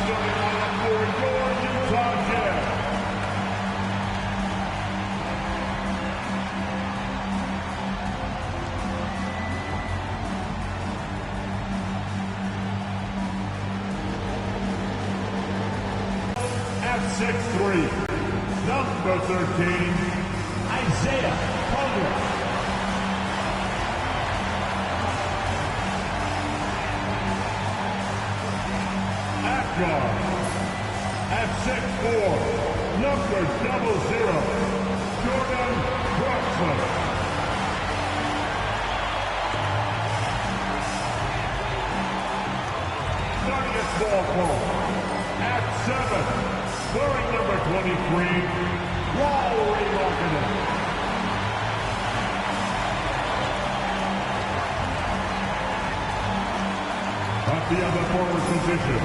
starting lineup for your Utah Jazz. At 6'3", number 13, Isaiah Potter. At guard, at 6'4", number 00, Jordan Clarkson. Starting at small forward, at 7, wearing number 23, Lauri Markkanen. At the other forward position,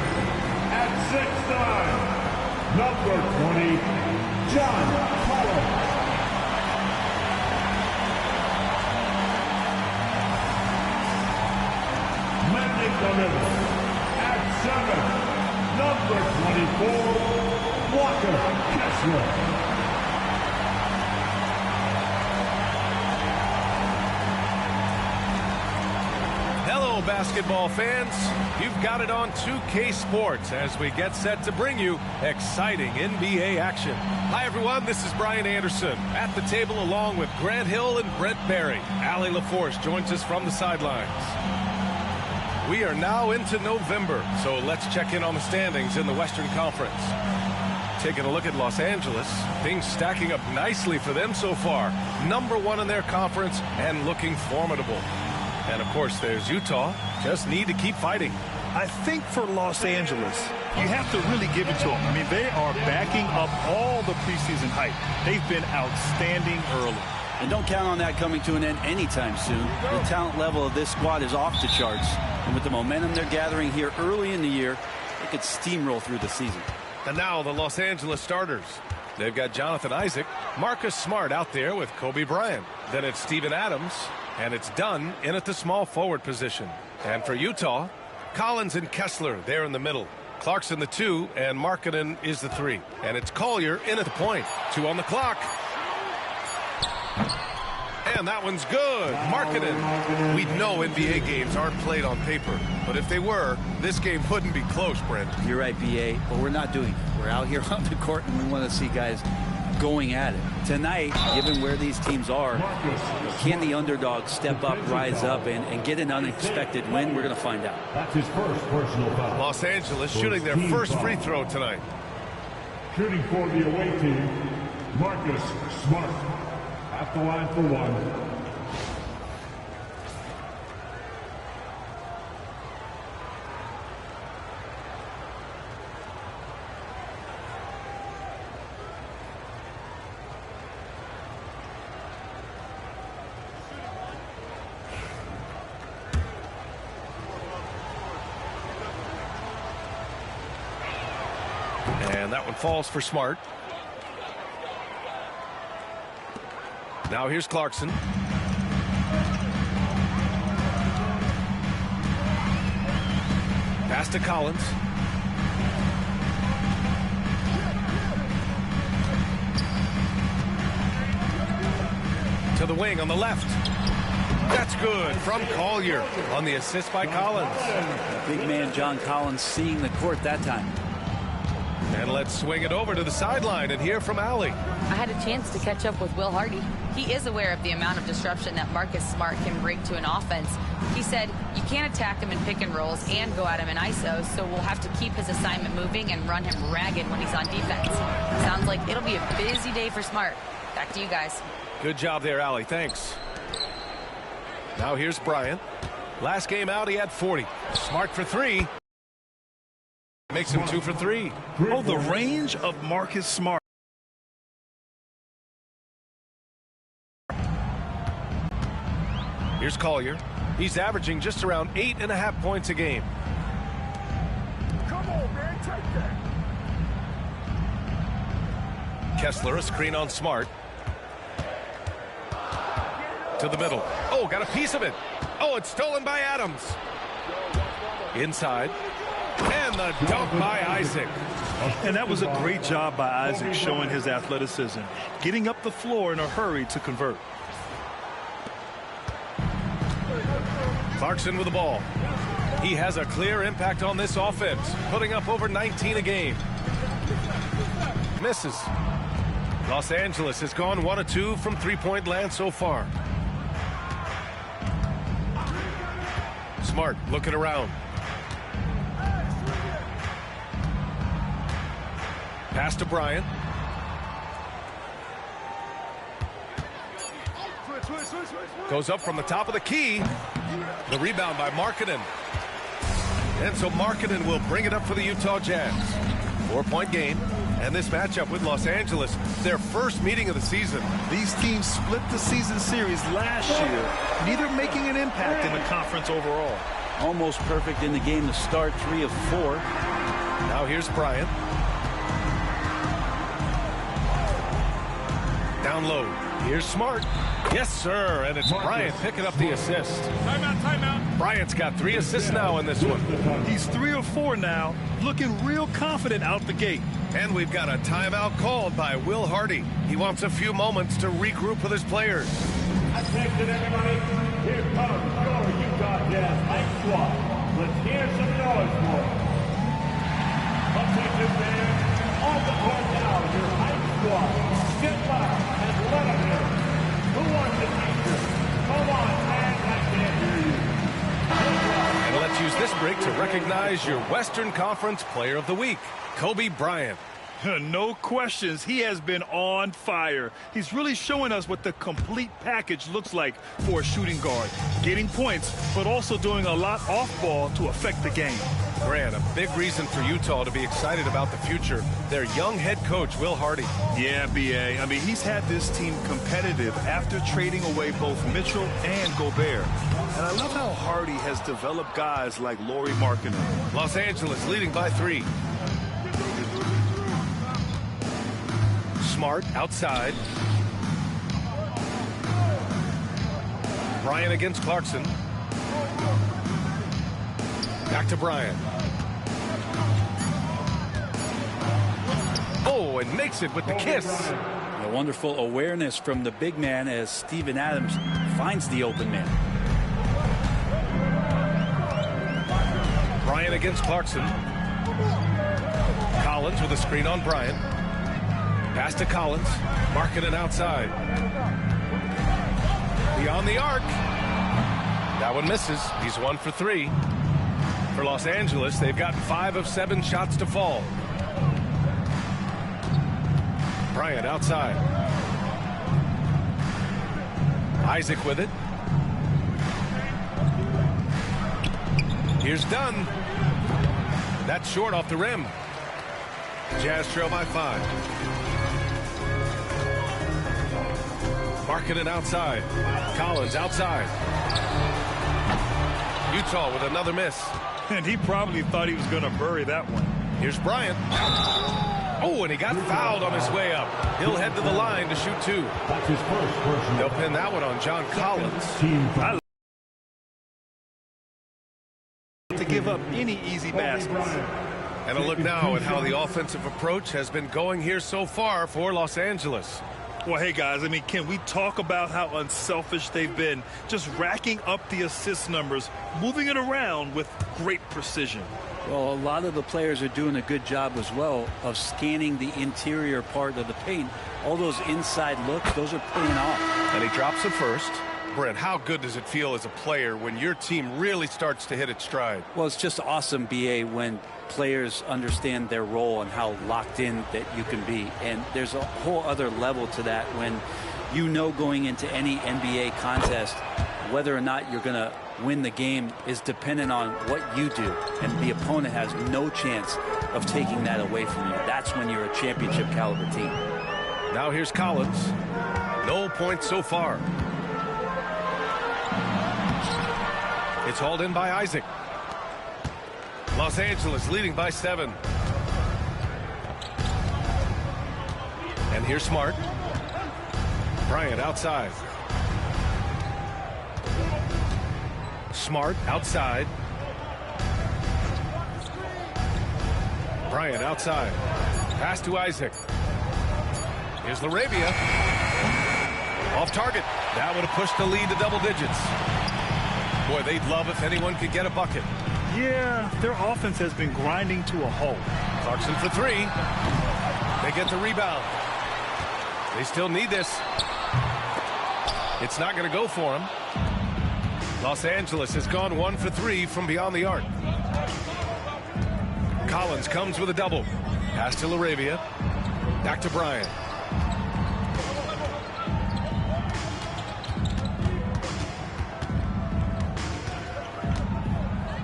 at 6'9", number 20, John Collins. Mending the middle, at 7, number 24, Walker Kessler. Hello, basketball fans. You've got it on 2K Sports as we get set to bring you exciting NBA action. Hi, everyone. This is Brian Anderson at the table along with Grant Hill and Brent Barry. Allie LaForce joins us from the sidelines. We are now into November, so let's check in on the standings in the Western Conference. Taking a look at Los Angeles, things stacking up nicely for them so far. Number 1 in their conference and looking formidable. And, of course, there's Utah. Just need to keep fighting. I think for Los Angeles, you have to really give it to them. I mean, they are backing up all the preseason hype. They've been outstanding early. And don't count on that coming to an end anytime soon. The talent level of this squad is off the charts. And with the momentum they're gathering here early in the year, they could steamroll through the season. And now the Los Angeles starters. They've got Jonathan Isaac, Marcus Smart out there with Kobe Bryant. Then it's Steven Adams, and it's Dunn in at the small forward position. And for Utah, Collins and Kessler there in the middle. Clarkson the 2, and Markkanen is the 3. And it's Collier in at the point. 2 on the clock. And that one's good. Markkanen. We know NBA games aren't played on paper, but if they were, this game wouldn't be close, Brent. You're right, B.A., but we're not doing it. We're out here on the court, and we want to see guys going at it. Tonight, given where these teams are, can the underdog step up, rise up, and get an unexpected win? We're going to find out. That's his first personal foul. Los Angeles shooting their first free throw tonight. Shooting for the away team, Marcus Smart. At the line for 1. And that one falls for Smart. Now here's Clarkson. Pass to Collins. To the wing on the left. That's good from Collier on the assist by Collins. Big man John Collins seeing the court that time. And let's swing it over to the sideline and hear from Allie. I had a chance to catch up with Will Hardy. He is aware of the amount of disruption that Marcus Smart can bring to an offense. He said you can't attack him in pick and rolls and go at him in ISO, so we'll have to keep his assignment moving and run him ragged when he's on defense. Sounds like it'll be a busy day for Smart. Back to you guys. Good job there, Allie. Thanks. Now here's Bryant. Last game out, he had 40. Smart for 3. Makes him 2 for 3. Oh, the range of Marcus Smart. Here's Collier. He's averaging just around 8.5 points a game. Come on, man, take that. Kessler, a screen on Smart. To the middle. Oh, got a piece of it. Oh, it's stolen by Adams. Inside. And the dunk by Isaac. And that was a great job by Isaac, showing his athleticism, getting up the floor in a hurry to convert. Clarkson with the ball. He has a clear impact on this offense, putting up over 19 a game. Misses. Los Angeles has gone 1 of 2 from three-point land so far. Smart looking around. Pass to Bryant. Goes up from the top of the key. The rebound by Markkanen. And so Markkanen will bring it up for the Utah Jazz. 4-point game. And this matchup with Los Angeles, their first meeting of the season. These teams split the season series last year, neither making an impact in the conference overall. Almost perfect in the game to start, 3 of 4. Now here's Bryant. Down low. Here's Smart. Yes, sir. And it's Bryant picking up the assist. Timeout. Bryant's got 3 assists now in this one. He's 3 of 4 now, looking real confident out the gate. And we've got a timeout called by Will Hardy. He wants a few moments to regroup with his players. Attention, everybody. Here comes your Utah Jazz Hype Squad. Let's hear some noise for it. Attention, fans. On the court now, your Hype Squad. Get loud and let them hear it. Who wants the feature? Come on, man. I can't hear you. And let's use this break to recognize your Western Conference Player of the Week, Kobe Bryant. No questions. He has been on fire. He's really showing us what the complete package looks like for a shooting guard. Getting points, but also doing a lot off ball to affect the game. Grant, a big reason for Utah to be excited about the future. Their young head coach, Will Hardy. Yeah, B.A. I mean, he's had this team competitive after trading away both Mitchell and Gobert. And I love how Hardy has developed guys like Lauri Markkanen. Los Angeles leading by 3. Smart outside. Bryant against Clarkson. Back to Bryant. Oh, and makes it with the kiss. A wonderful awareness from the big man as Steven Adams finds the open man. Bryant against Clarkson. Collins with a screen on Bryant. Pass to Collins. Markkanen outside. Beyond the arc. That one misses. He's 1 for 3. For Los Angeles, they've got 5 of 7 shots to fall. Bryant outside. Isaac with it. Here's Dunn. That's short off the rim. Jazz trail by 5. Markkanen outside. Collins outside. Utah with another miss. And he probably thought he was going to bury that one. Here's Bryant. Oh, and he got fouled on his way up. He'll head to the line to shoot 2. That's his first personal. They'll pin that one on John Collins. I like to give up any easy baskets. And a look now at how the offensive approach has been going here so far for Los Angeles. Well, hey, guys, I mean, can we talk about how unselfish they've been? Just racking up the assist numbers, moving it around with great precision. Well, a lot of the players are doing a good job as well of scanning the interior part of the paint. All those inside looks, those are paying off. And he drops it first. Brent, how good does it feel as a player when your team really starts to hit its stride? Well, it's just awesome, B.A., when players understand their role and how locked in that you can be. And there's a whole other level to that when you know going into any NBA contest whether or not you're going to win the game is dependent on what you do. And the opponent has no chance of taking that away from you. That's when you're a championship caliber team. Now here's Collins. No points so far. It's hauled in by Isaac. Los Angeles leading by 7. And here's Smart. Bryant outside. Smart outside. Bryant outside. Pass to Isaac. Here's Laravia. Off target. That would have pushed the lead to double digits. Boy, they'd love if anyone could get a bucket. Yeah, their offense has been grinding to a halt. Clarkson for three. They get the rebound. They still need this. It's not going to go for them. Los Angeles has gone 1 for 3 from beyond the arc. Collins comes with a double. Pass to Laravia. Back to Bryant.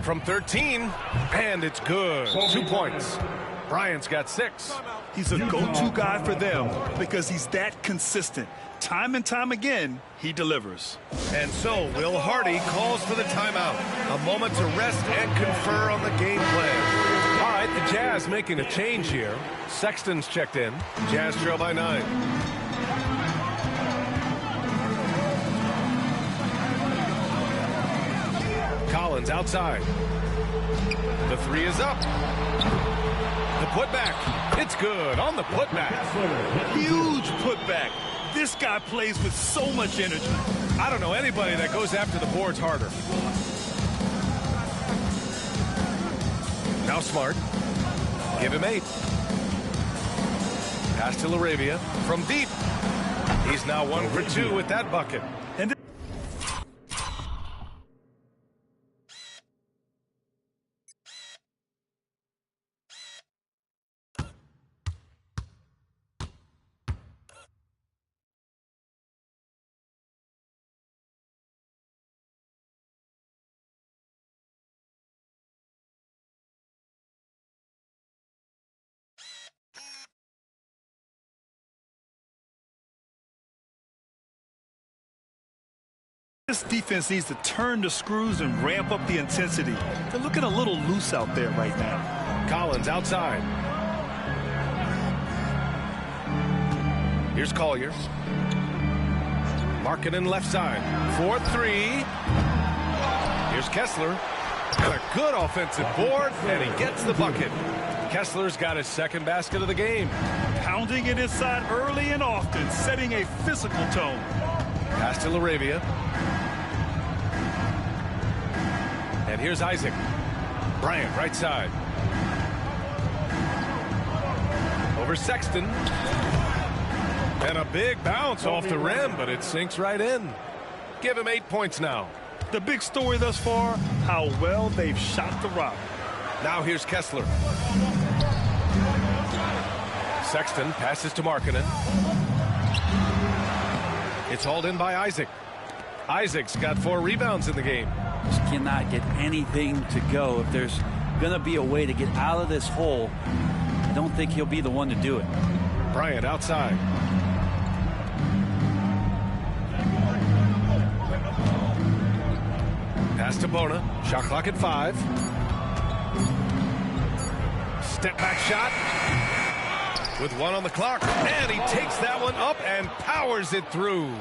From 13, and it's good. 2 points. Bryant's got 6. He's a go-to guy for them because he's that consistent. Time and time again, he delivers. And so Will Hardy calls for the timeout. A moment to rest and confer on the game plan. All right, the Jazz making a change here. Sexton's checked in. Jazz trail by 9. Collins outside. The 3 is up. The putback. It's good on the putback. Huge putback. This guy plays with so much energy. I don't know anybody that goes after the boards harder. Now Smart. Give him 8. Pass to Laravia from deep. He's now 1 for 2 with that bucket. And this defense needs to turn the screws and ramp up the intensity. They're looking a little loose out there right now. Collins outside. Here's Collier. Markkanen left side. 4-3. Here's Kessler. And a good offensive board, and he gets the bucket. Kessler's got his second basket of the game. Pounding it inside early and often, setting a physical tone. Pass to Laravia. And here's Isaac. Bryant, right side. Over Sexton. And a big bounce off the rim, but it sinks right in. Give him 8 points now. The big story thus far, how well they've shot the rock. Now here's Kessler. Sexton passes to Markkanen. It's hauled in by Isaac. Isaac's got 4 rebounds in the game. Just cannot get anything to go. If there's going to be a way to get out of this hole, I don't think he'll be the one to do it. Bryant outside. Pass to Bona. Shot clock at 5. Step back shot. With 1 on the clock. And he takes that one up and powers it through.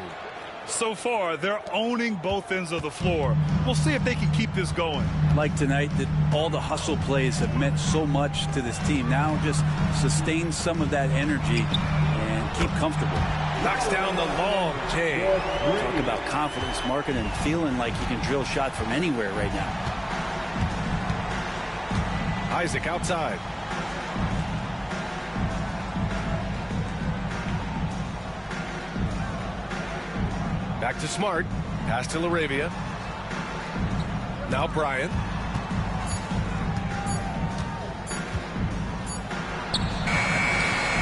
So far, they're owning both ends of the floor. We'll see if they can keep this going. Like tonight, that all the hustle plays have meant so much to this team. Now just sustain some of that energy and keep comfortable. Knocks down the long J. Talk about confidence, Markkanen feeling like he can drill shots from anywhere right now. Isaac outside. Back to Smart. Pass to Laravia. Now Bryant.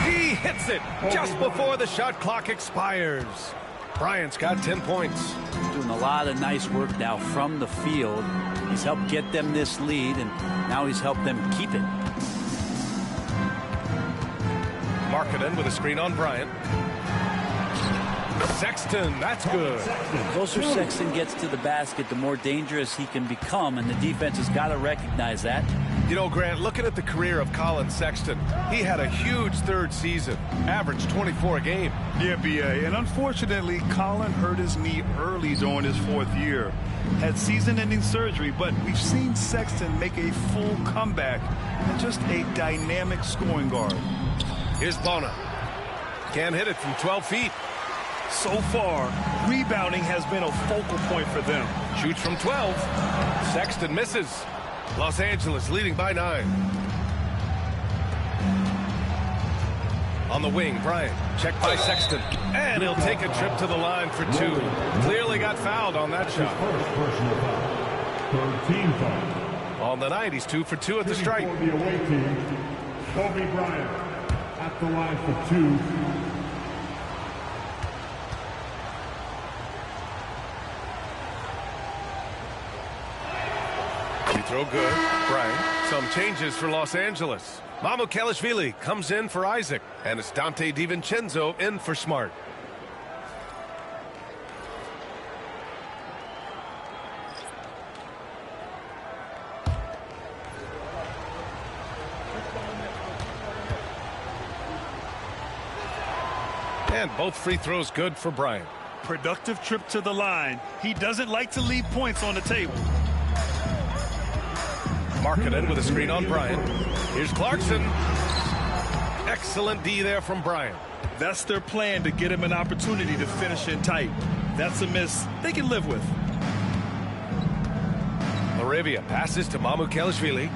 He hits it just before the shot clock expires. Bryant's got 10 points. Doing a lot of nice work now from the field. He's helped get them this lead, and now he's helped them keep it. Markkanen with a screen on Bryant. Sexton, that's good. The closer Sexton gets to the basket, the more dangerous he can become, and the defense has got to recognize that. You know, Grant, looking at the career of Colin Sexton, he had a huge third season, averaged 24 a game. Yeah, B.A., and unfortunately, Colin hurt his knee early during his 4th year. Had season-ending surgery, but we've seen Sexton make a full comeback and just a dynamic scoring guard. Here's Bona. Can't hit it from 12 feet. So far, rebounding has been a focal point for them. Shoots from 12. Sexton misses. Los Angeles leading by 9. On the wing, Bryant. Checked by Sexton. And he'll take a trip to the line for 2. Clearly got fouled on that shot. First personal foul. 3rd team foul. On the night, he's 2 for 2 at the stripe. For the away team, Kobe Bryant at the line for 2. Free throw good. Bryant. Some changes for Los Angeles. MambaVerse comes in for Isaac. And it's Dante DiVincenzo in for Smart. And both free throws good for Bryant. Productive trip to the line. He doesn't like to leave points on the table. Markkanen with a screen on Bryant. Here's Clarkson. Excellent D there from Bryant. That's their plan, to get him an opportunity to finish in tight. That's a miss they can live with. Laravia passes to MambaVerse.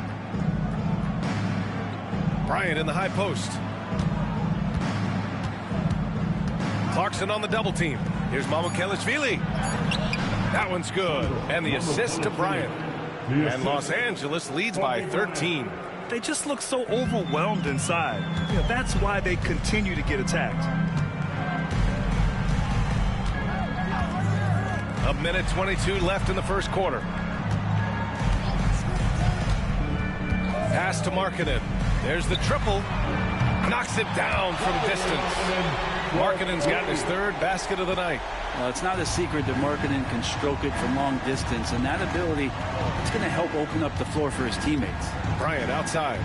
Bryant in the high post. Clarkson on the double team. Here's MambaVerse. That one's good. And the assist to Bryant. And Los Angeles leads by 13. They just look so overwhelmed inside. Yeah, that's why they continue to get attacked. A minute 22 left in the first quarter. Pass to Markkanen. There's the triple. Knocks it down from distance. Markkanen's gotten his 3rd basket of the night. Well, it's not a secret that Markkanen can stroke it from long distance, and that ability is going to help open up the floor for his teammates. Bryant outside.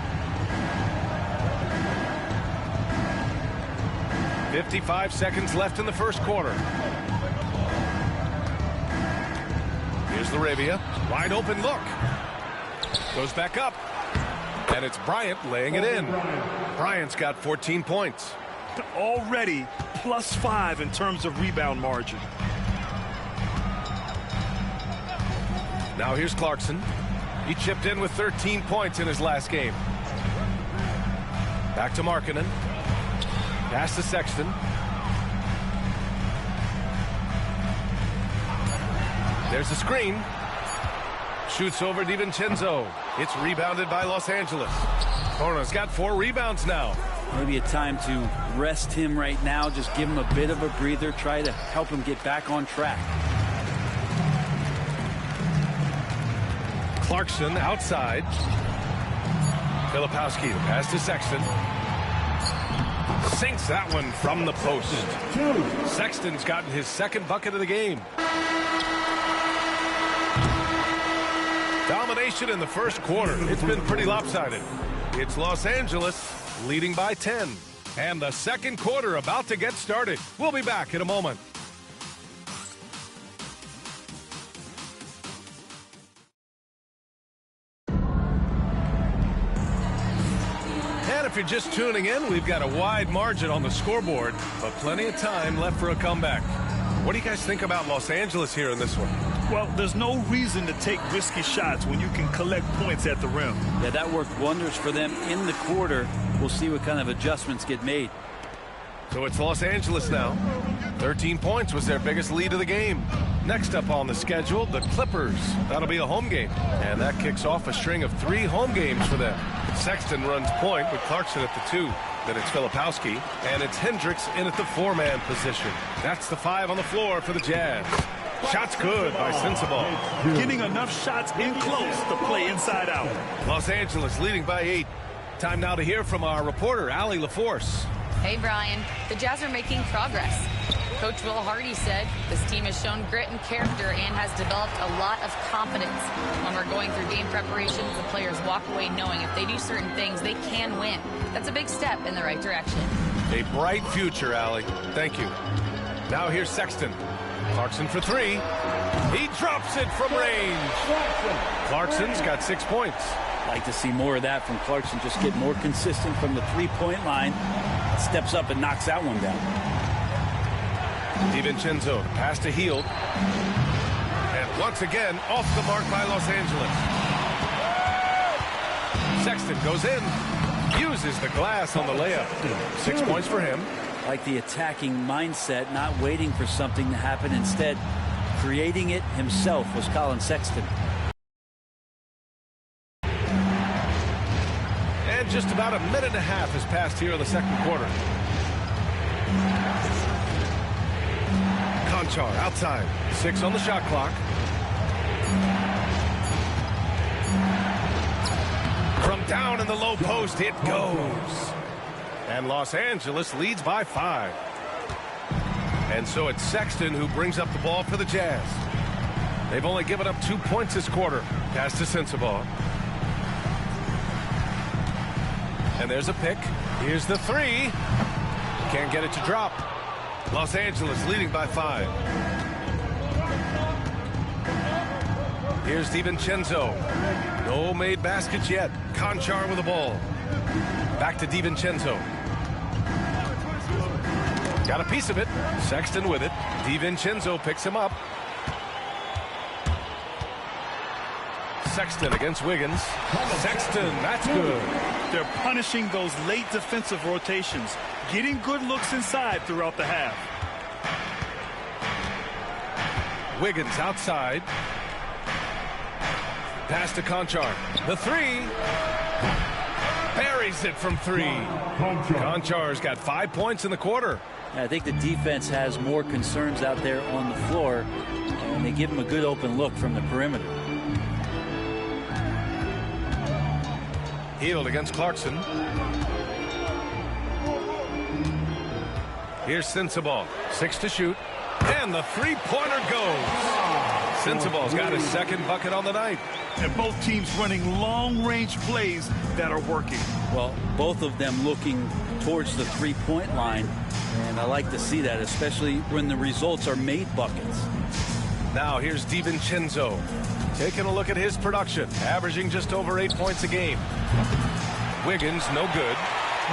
55 seconds left in the first quarter. Here's Laravia. Wide open look. Goes back up. And it's Bryant laying it in. Bryant's got 14 points. Already +5 in terms of rebound margin. Now here's Clarkson. He chipped in with 13 points in his last game. Back to Markkanen. Pass to Sexton. There's the screen. Shoots over DiVincenzo. It's rebounded by Los Angeles. Corner's got 4 rebounds now. Maybe a time to rest him right now. Just give him a bit of a breather. Try to help him get back on track. Clarkson outside. Filipowski, the pass to Sexton. Sinks that one from the post. Sexton's gotten his 2nd bucket of the game. Domination in the first quarter. It's been pretty lopsided. It's Los Angeles leading by 10. And the second quarter about to get started. We'll be back in a moment. And if you're just tuning in, we've got a wide margin on the scoreboard, but plenty of time left for a comeback. What do you guys think about Los Angeles here in this one? Well, there's no reason to take risky shots when you can collect points at the rim. Yeah, that worked wonders for them in the quarter. We'll see what kind of adjustments get made. So it's Los Angeles now. 13 points was their biggest lead of the game. Next up on the schedule, the Clippers. That'll be a home game. And that kicks off a string of 3 home games for them. Sexton runs point with Clarkson at the 2. Then it's Filipowski. And it's Hendricks in at the 4-man position. That's the 5 on the floor for the Jazz. Shots good by Sensabaugh. Getting enough shots in close to play inside out. Los Angeles leading by 8. Time now to hear from our reporter, Allie LaForce. Hey, Brian. The Jazz are making progress. Coach Will Hardy said this team has shown grit and character and has developed a lot of confidence. When we're going through game preparations, the players walk away knowing if they do certain things, they can win. That's a big step in the right direction. A bright future, Allie. Thank you. Now here's Sexton. Clarkson for three. He drops it from range. Clarkson's got 6 points. Like to see more of that from Clarkson. Just get more consistent from the three-point line. Steps up and knocks that one down. DiVincenzo pass to Hield. And once again, off the mark by Los Angeles. Sexton goes in. Uses the glass on the layup. 6 points for him. Like the attacking mindset, not waiting for something to happen. Instead, creating it himself was Colin Sexton. And just about a minute and a half has passed here in the second quarter. Conchar outside. 6 on the shot clock. From down in the low post, it goes. And Los Angeles leads by 5. And so it's Sexton who brings up the ball for the Jazz. They've only given up 2 points this quarter. Pass to Sensabaugh. And there's a pick. Here's the three. Can't get it to drop. Los Angeles leading by 5. Here's DiVincenzo. No made baskets yet. Conchar with the ball. Back to DiVincenzo. Got a piece of it. Sexton with it. DiVincenzo picks him up. Sexton against Wiggins. Sexton, that's good. They're punishing those late defensive rotations, getting good looks inside throughout the half. Wiggins outside. Pass to Conchar. The three. Buries it from 3. Conchar's got 5 points in the quarter. I think the defense has more concerns out there on the floor, and they give him a good open look from the perimeter. Hield against Clarkson. Here's Sensabaugh. 6 to shoot. And the three-pointer goes. Sensabaugh's got his second bucket on the night. And both teams running long-range plays that are working. Well, both of them looking towards the three-point line, and I like to see that, especially when the results are made buckets. Now here's DiVincenzo. Taking a look at his production, averaging just over 8 points a game. Wiggins, no good.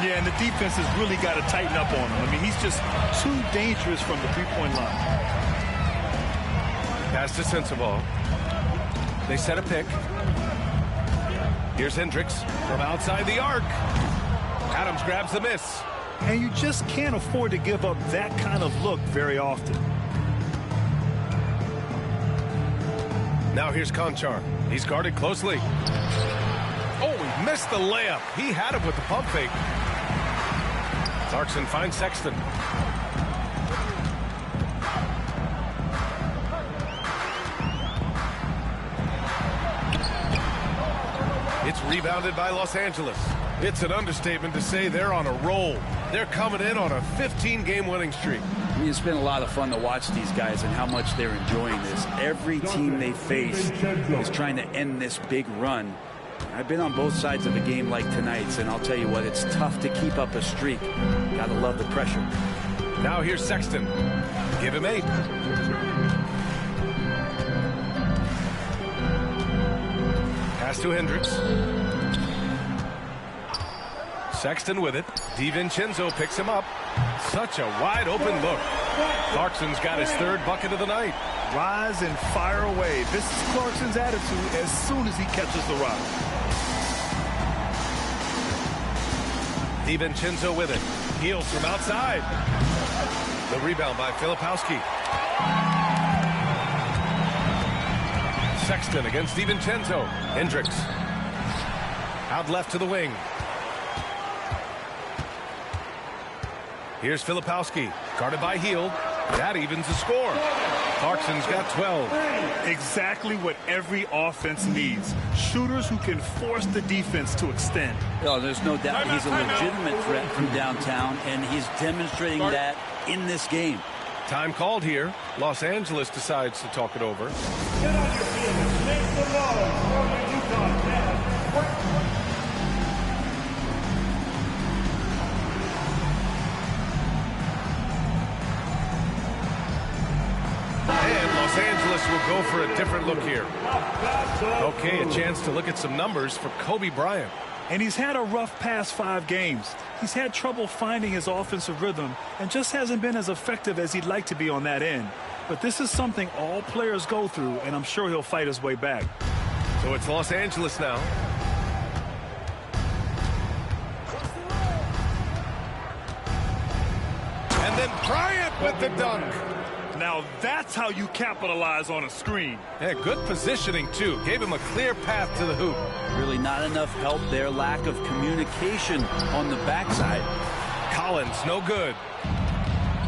Yeah, and the defense has really got to tighten up on him. I mean, he's just too dangerous from the three-point line. Pass to Sensabaugh. They set a pick. Here's Hendricks from outside the arc. Adams grabs the miss. And you just can't afford to give up that kind of look very often. Now here's Conchar. He's guarded closely. Oh, he missed the layup. He had it with the pump fake. Clarkson finds Sexton. It's rebounded by Los Angeles. It's an understatement to say they're on a roll. They're coming in on a 15-game winning streak. I mean, it's been a lot of fun to watch these guys and how much they're enjoying this. Every team they face is trying to end this big run. I've been on both sides of a game like tonight's, and I'll tell you what, it's tough to keep up a streak. Gotta love the pressure. Now here's Sexton. Give him 8. Pass to Hendricks. Sexton with it. DiVincenzo picks him up. Such a wide open look. Clarkson's got his 3rd bucket of the night. Rise and fire away. This is Clarkson's attitude as soon as he catches the rock. DiVincenzo with it. Heels from outside. The rebound by Filipowski. Sexton against DiVincenzo. Hendricks. Out left to the wing. Here's Filipowski. Guarded by Hield. That evens the score. Clarkson's got 12. Exactly what every offense needs. Shooters who can force the defense to extend. Oh, there's no doubt he's a legitimate threat from downtown, and he's demonstrating that in this game. Time called here. Los Angeles decides to talk it over. Get on your feet and make the ball for the Utah Jazz. And Los Angeles will go for a different look here. Okay, a chance to look at some numbers for Kobe Bryant. And he's had a rough past 5 games. He's had trouble finding his offensive rhythm and just hasn't been as effective as he'd like to be on that end. But this is something all players go through, and I'm sure he'll fight his way back. So it's Los Angeles now. And then Bryant with the dunk. Now that's how you capitalize on a screen. Yeah, good positioning, too. Gave him a clear path to the hoop. Really not enough help there. Lack of communication on the backside. Collins, no good.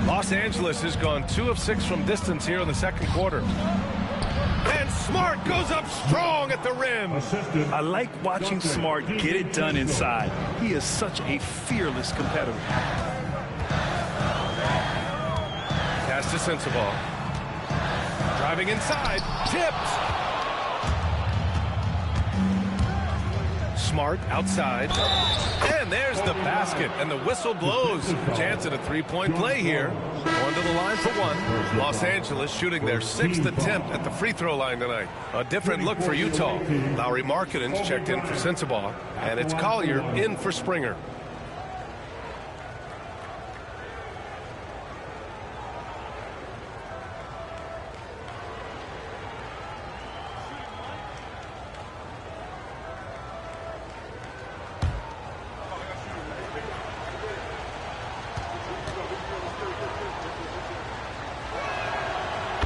Los Angeles has gone 2 of 6 from distance here in the second quarter. And Smart goes up strong at the rim. I like watching Smart get it done inside. He is such a fearless competitor. Pass to Sensabaugh. Driving inside. Tipped. Smart outside. And there's the basket. And the whistle blows. Chance at a three-point play here. Going to the line for 1. Los Angeles shooting their 6th attempt at the free throw line tonight. A different look for Utah. Lauri Markkanen's checked in for Sensabaugh. And it's Collier in for Springer.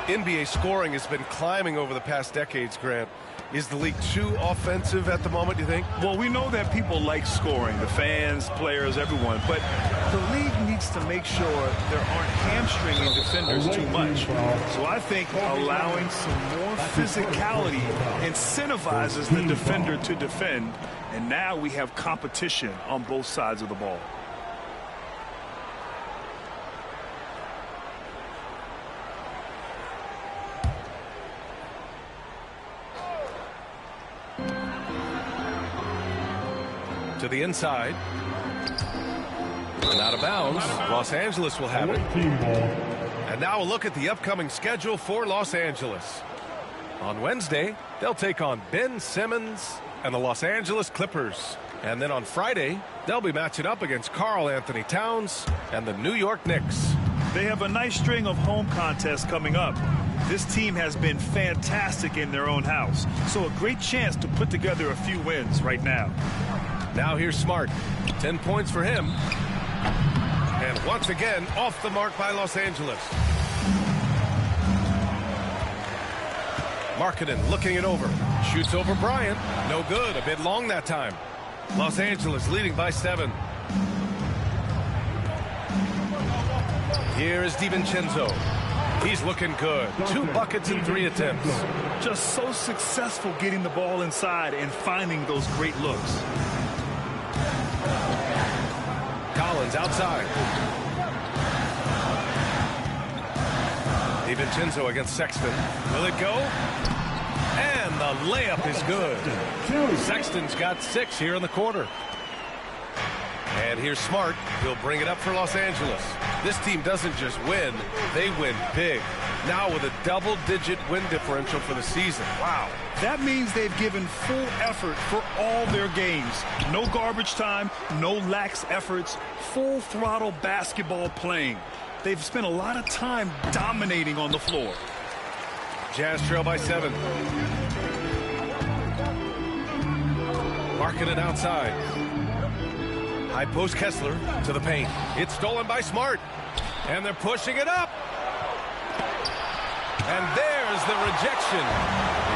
NBA scoring has been climbing over the past decades, Grant. Is the league too offensive at the moment, do you think? Well, we know that people like scoring, the fans, players, everyone, but the league needs to make sure there aren't hamstringing defenders too much. So I think allowing some more physicality incentivizes the defender to defend, and now we have competition on both sides of the ball. To the inside. And out of bounds. Los Angeles will have it. And now a look at the upcoming schedule for Los Angeles. On Wednesday, they'll take on Ben Simmons and the Los Angeles Clippers. And then on Friday, they'll be matching up against Karl Anthony Towns and the New York Knicks. They have a nice string of home contests coming up. This team has been fantastic in their own house, so a great chance to put together a few wins right now. Now here's Smart. 10 points for him. And once again, off the mark by Los Angeles. Markkanen looking it over. Shoots over Bryant. No good. A bit long that time. Los Angeles leading by 7. Here is DiVincenzo. He's looking good. 2 buckets in 3 attempts. Just so successful getting the ball inside and finding those great looks. Collins outside. DiVincenzo against Sexton. Will it go? And the layup is good. Sexton's got 6 here in the quarter. And here's Smart. He'll bring it up for Los Angeles. This team doesn't just win, they win big. Now with a double-digit win differential for the season. Wow. That means they've given full effort for all their games. No garbage time, no lax efforts, full throttle basketball playing. They've spent a lot of time dominating on the floor. Jazz trail by 7. Markkanen outside. High post Kessler to the paint. It's stolen by Smart. And they're pushing it up. And there's the rejection.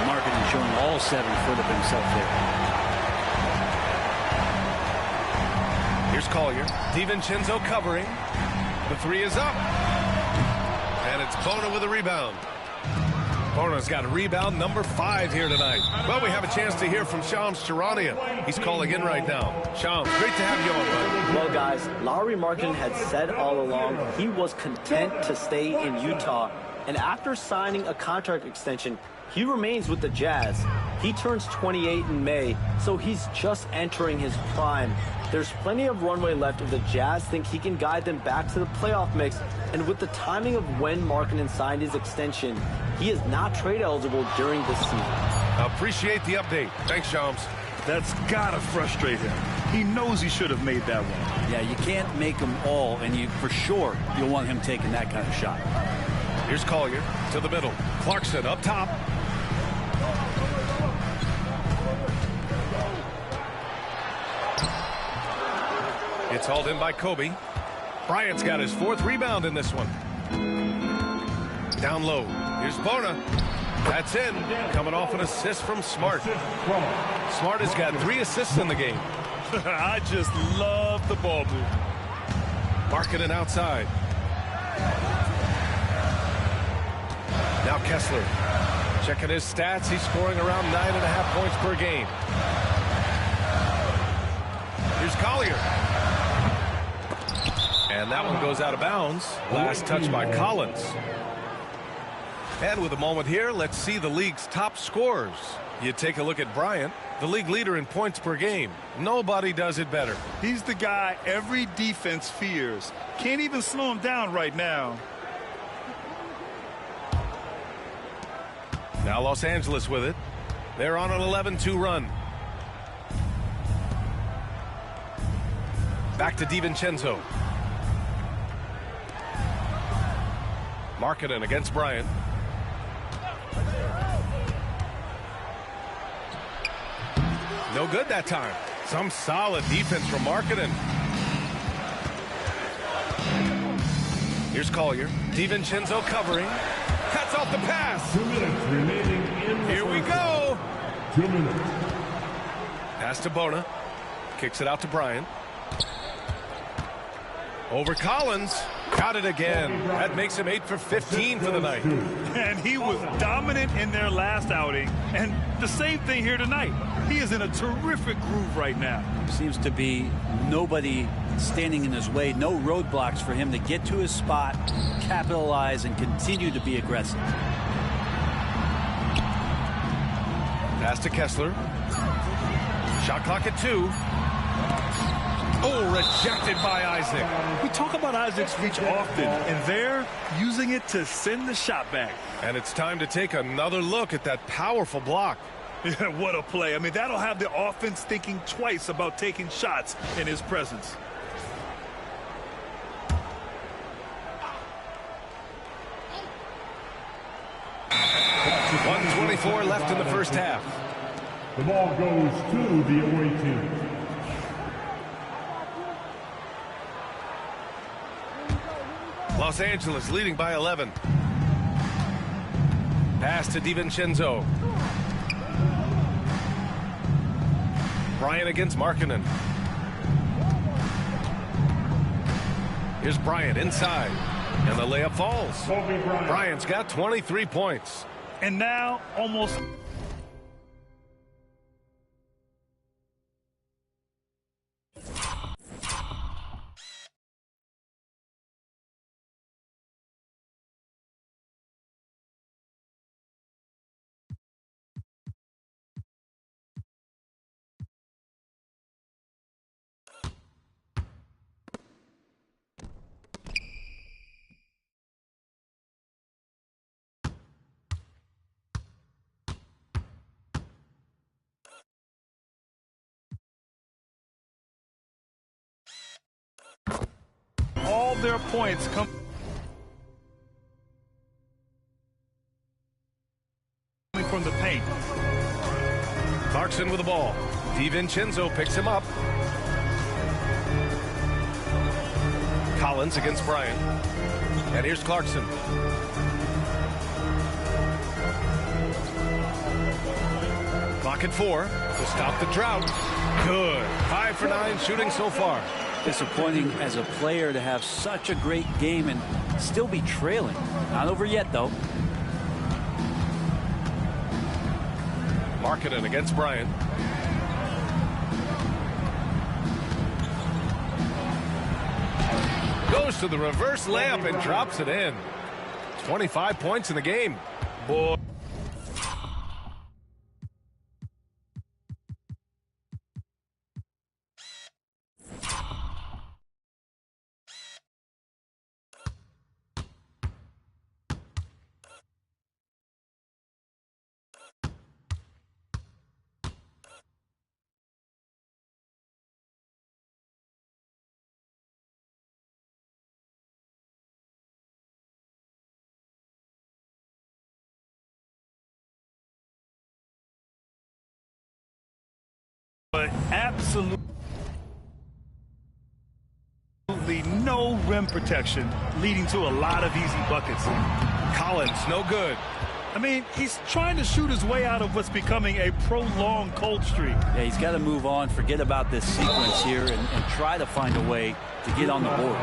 Markkanen showing all 7 foot of himself there. Here's Collier. DiVincenzo covering. The 3 is up. And it's Bona with a rebound. Borna's got rebound number 5 here tonight. Well, we have a chance to hear from Shams Charania. He's calling in right now. Shams, great to have you on, bud. Well, guys, Lauri Markkanen had said all along he was content to stay in Utah. And after signing a contract extension, he remains with the Jazz. He turns 28 in May, so he's just entering his prime. There's plenty of runway left if the Jazz think he can guide them back to the playoff mix. And with the timing of when Markkanen signed his extension, he is not trade eligible during this season. Appreciate the update. Thanks, Shams. That's gotta frustrate him. He knows he should have made that one. Yeah, you can't make them all, and you for sure you'll want him taking that kind of shot. Here's Collier to the middle. Clarkson up top. It's hauled in by Kobe. Bryant's got his 4th rebound in this one. Down low. Here's Bona. That's in. Coming off an assist from Smart. Smart has got 3 assists in the game. I just love the ball movement. Markkanen outside. Now Kessler. Checking his stats. He's scoring around 9.5 points per game. Here's Collier. And that one goes out of bounds. Last touch by Collins. And with a moment here, let's see the league's top scorers. You take a look at Bryant, the league leader in points per game. Nobody does it better. He's the guy every defense fears. Can't even slow him down right now. Now Los Angeles with it. They're on an 11-2 run. Back to DiVincenzo. Markkanen against Bryant. No good that time. Some solid defense from Markkanen. Here's Collier. DiVincenzo covering. Cuts off the pass. 2 minutes remaining in the Here we go. 2 minutes. Pass to Bona. Kicks it out to Bryant. Over Collins. Got it again. That makes him 8 for 15 for the night. And he was dominant in their last outing. And the same thing here tonight. He is in a terrific groove right now. Seems to be nobody standing in his way. No roadblocks for him to get to his spot, capitalize, and continue to be aggressive. Pass to Kessler. Shot clock at 2. Oh, rejected by Isaac. We talk about Isaac's reach often, and they're using it to send the shot back. And it's time to take another look at that powerful block. Yeah, what a play. I mean, that'll have the offense thinking twice about taking shots in his presence. .124 left in the first half. The ball goes to the away team. Los Angeles leading by 11. Pass to DiVincenzo. Bryant against Markkanen. Here's Bryant inside. And the layup falls. Bryant's got 23 points. And now almost... all their points come from the paint. Clarkson with the ball. DiVincenzo picks him up. Collins against Bryant. And here's Clarkson. Clock at 4 to stop the drought. Good. 5 for 9 shooting so far. Disappointing as a player to have such a great game and still be trailing. Not over yet, though. Markkanen against Bryant. Goes to the reverse layup and drops it in. 25 points in the game. Boy. But absolutely no rim protection, leading to a lot of easy buckets. Collins, no good. I mean, he's trying to shoot his way out of what's becoming a prolonged cold streak. Yeah, he's got to move on, forget about this sequence here, and try to find a way to get on the board.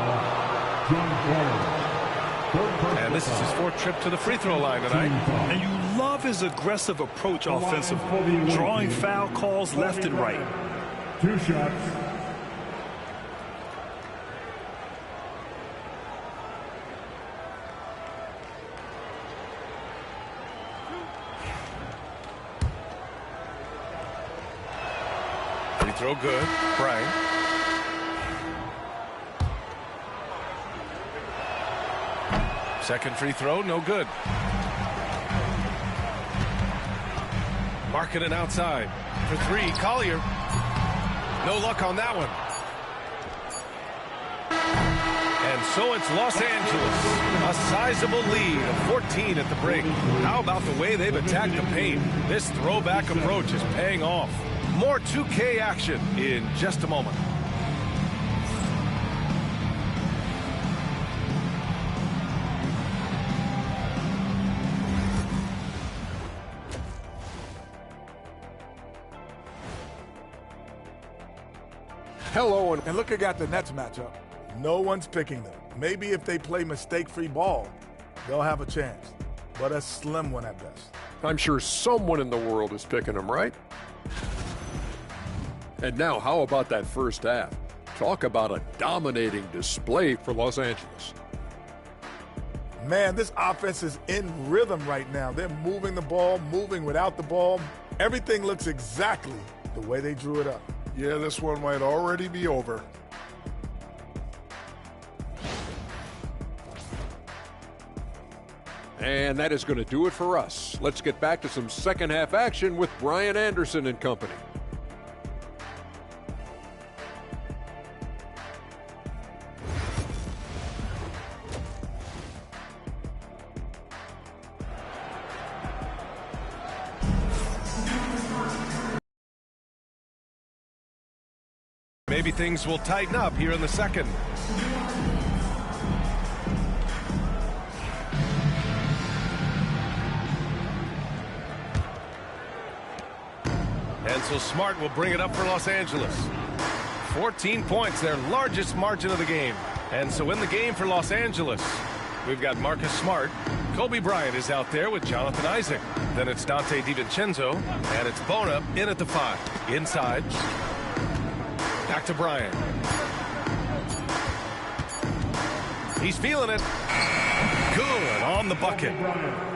And this is his 4th trip to the free throw line tonight. And you love his aggressive approach offensively, drawing foul calls left and right. 2 shots. Free throw good. Bryant. Second free throw, no good. Markkanen outside. For 3, Collier. No luck on that one. And so it's Los Angeles. A sizable lead of 14 at the break. How about the way they've attacked the paint? This throwback approach is paying off. More 2K action in just a moment. Hello, and looking at the Nets matchup, no one's picking them. Maybe if they play mistake-free ball, they'll have a chance, but a slim one at best. I'm sure someone in the world is picking them, right? And now, how about that first half? Talk about a dominating display for Los Angeles. Man, this offense is in rhythm right now. They're moving the ball, moving without the ball. Everything looks exactly the way they drew it up. Yeah, this one might already be over. And that is going to do it for us. Let's get back to some second half action with Brian Anderson and company. Maybe things will tighten up here in the second. And so Smart will bring it up for Los Angeles. 14 points, their largest margin of the game. And so in the game for Los Angeles, we've got Marcus Smart. Kobe Bryant is out there with Jonathan Isaac. Then it's Dante DiVincenzo, and it's Bona in at the 5. Inside. Back to Bryant. He's feeling it. Good on the bucket.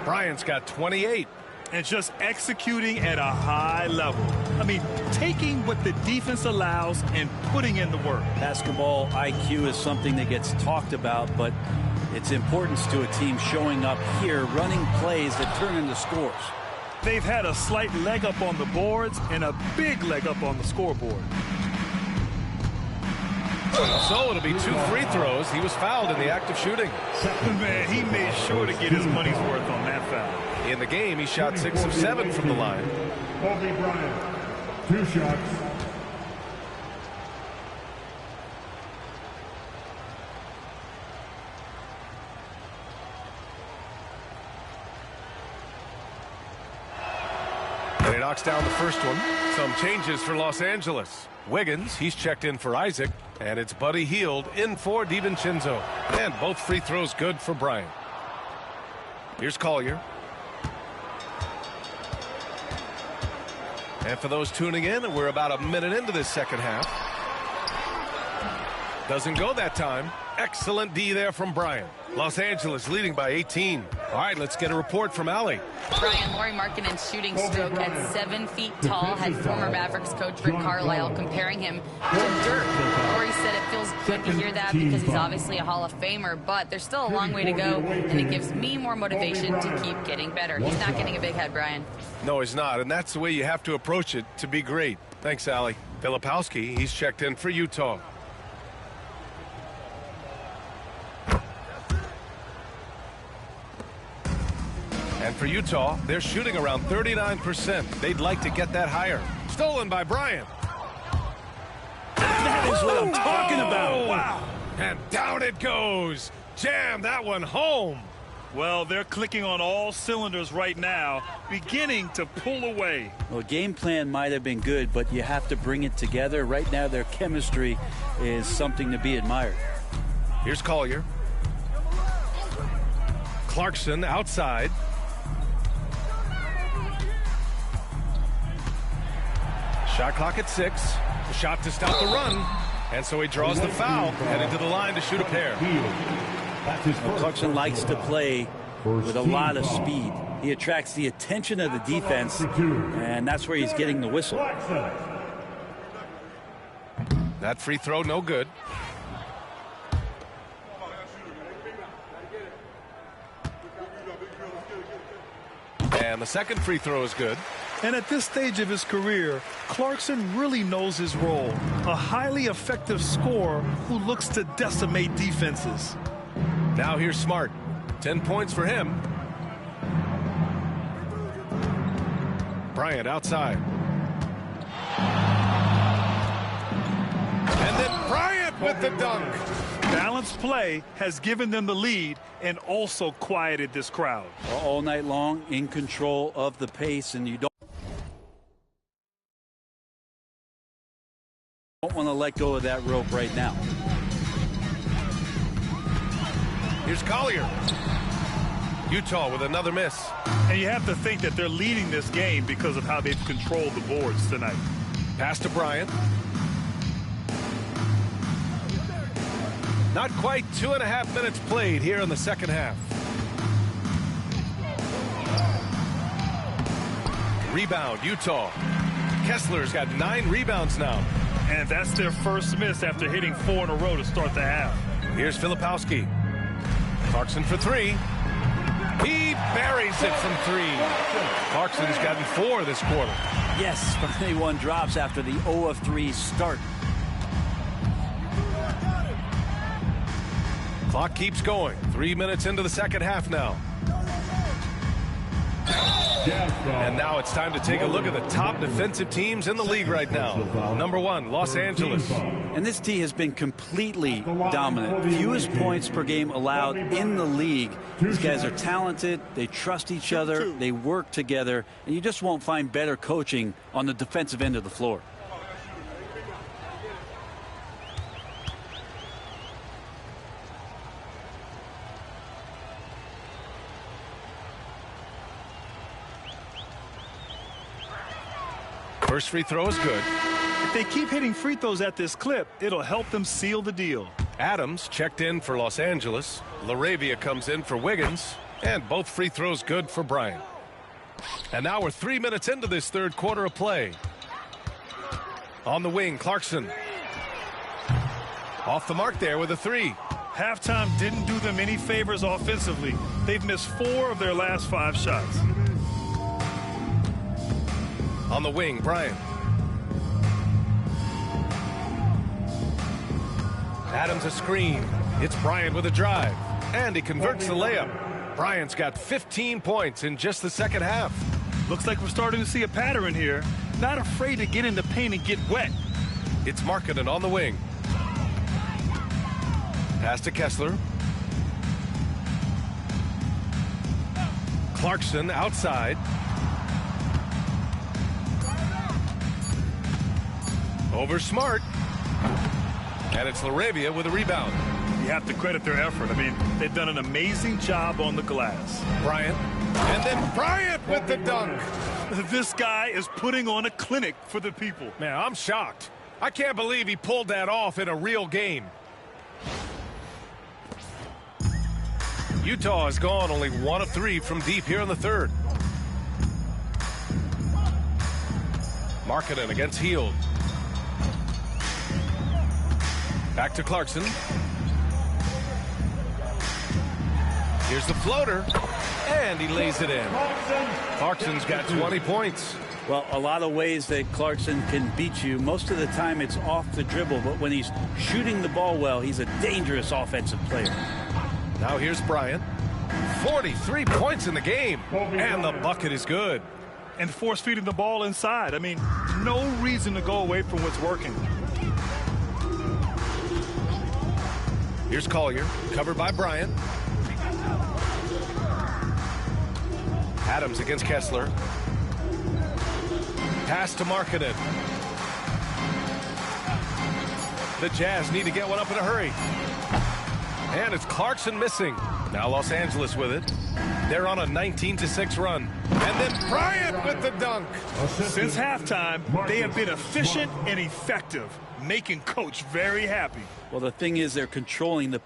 Bryant's got 28. And just executing at a high level. I mean, taking what the defense allows and putting in the work. Basketball IQ is something that gets talked about, but its importance to a team showing up here, running plays that turn into scores. They've had a slight leg up on the boards and a big leg up on the scoreboard. So it'll be 2 free throws. He was fouled in the act of shooting. Man, he made sure to get his money's worth on that foul. In the game, he shot 6 of 7 from the line. Kobe Bryant, 2 shots. And he knocks down the first one. Some changes for Los Angeles. Wiggins, he's checked in for Isaac, and it's Buddy Hield in for DiVincenzo. And both free throws good for Bryant. Here's Collier. And for those tuning in, we're about a minute into this second half. Doesn't go that time. Excellent D there from Bryant. Los Angeles leading by 18. All right, let's get a report from Allie. Brian, Lauri Markkanen's shooting stroke at 7 feet tall had former Mavericks coach Rick Carlisle comparing him to dirt. Lauri said it feels good to hear that because he's obviously a Hall of Famer, but there's still a long way to go, and it gives me more motivation to keep getting better. He's not getting a big head, Brian. No, he's not, and that's the way you have to approach it to be great. Thanks, Allie. Filipowski, he's checked in for Utah. And for Utah, they're shooting around 39%. They'd like to get that higher. Stolen by Bryant. That is what I'm talking about. Wow. And down it goes. Jam that one home. Well, they're clicking on all cylinders right now, beginning to pull away. Well, game plan might have been good, but you have to bring it together. Right now, their chemistry is something to be admired. Here's Collier. Clarkson outside. Shot clock at 6. The shot to stop the run. And so he draws the foul, headed to the line to shoot a pair. Well, Clarkson likes to play with a lot of speed. He attracts the attention of the defense, and that's where he's getting the whistle. That free throw, no good. And the second free throw is good. And at this stage of his career, Clarkson really knows his role. A highly effective scorer who looks to decimate defenses. Now here's Smart. 10 points for him. Bryant outside. And then Bryant with the dunk. Balanced play has given them the lead and also quieted this crowd. All night long, in control of the pace, and you don't want to let go of that rope right now. Here's Collier. Utah with another miss. And you have to think that they're leading this game because of how they've controlled the boards tonight. Pass to Bryant. Not quite 2.5 minutes played here in the second half. Rebound, Utah. Kessler's got 9 rebounds now. And that's their first miss after hitting 4 in a row to start the half. Here's Filipowski. Clarkson for 3. He buries it from 3. Clarkson's gotten 4 this quarter. Yes, finally one drops after the 0 of 3 start. Clock keeps going. 3 minutes into the second half now. And now it's time to take a look at the top defensive teams in the league right now. Number 1, Los Angeles. And this team has been completely dominant. Fewest points per game allowed in the league. These guys are talented. They trust each other. They work together. And you just won't find better coaching on the defensive end of the floor. First free throw is good. If they keep hitting free throws at this clip, it'll help them seal the deal. Adams checked in for Los Angeles. LaRavia comes in for Wiggins. And both free throws good for Bryant. And now we're 3 minutes into this third quarter of play. On the wing, Clarkson. Off the mark there with a 3. Halftime didn't do them any favors offensively. They've missed 4 of their last 5 shots. On the wing, Bryant. Adams a screen. It's Bryant with a drive. And he converts the layup. Bryant's got 15 points in just the second half. Looks like we're starting to see a pattern here. Not afraid to get in the paint and get wet. It's Markkanen on the wing. Pass to Kessler. Clarkson outside. Over Smart. And it's LaRavia with a rebound. You have to credit their effort. I mean, they've done an amazing job on the glass. Bryant. And then Bryant with the dunk. This guy is putting on a clinic for the people. Man, I'm shocked. I can't believe he pulled that off in a real game. Utah has gone only 1 of 3 from deep here in the third. Markkanen against Hield. Back to Clarkson. Here's the floater. And he lays it in. Clarkson's got 20 points. Well, a lot of ways that Clarkson can beat you. Most of the time it's off the dribble, but when he's shooting the ball well, he's a dangerous offensive player. Now here's Bryant. 43 points in the game. And the bucket is good. And force feeding the ball inside. I mean, no reason to go away from what's working. Here's Collier, covered by Bryant. Adams against Kessler. Pass to Markkanen. The Jazz need to get one up in a hurry. And it's Clarkson missing. Now Los Angeles with it. They're on a 19-6 run. And then Bryant with the dunk. Since halftime, they have been efficient and effective, making Coach very happy. Well, the thing is they're controlling the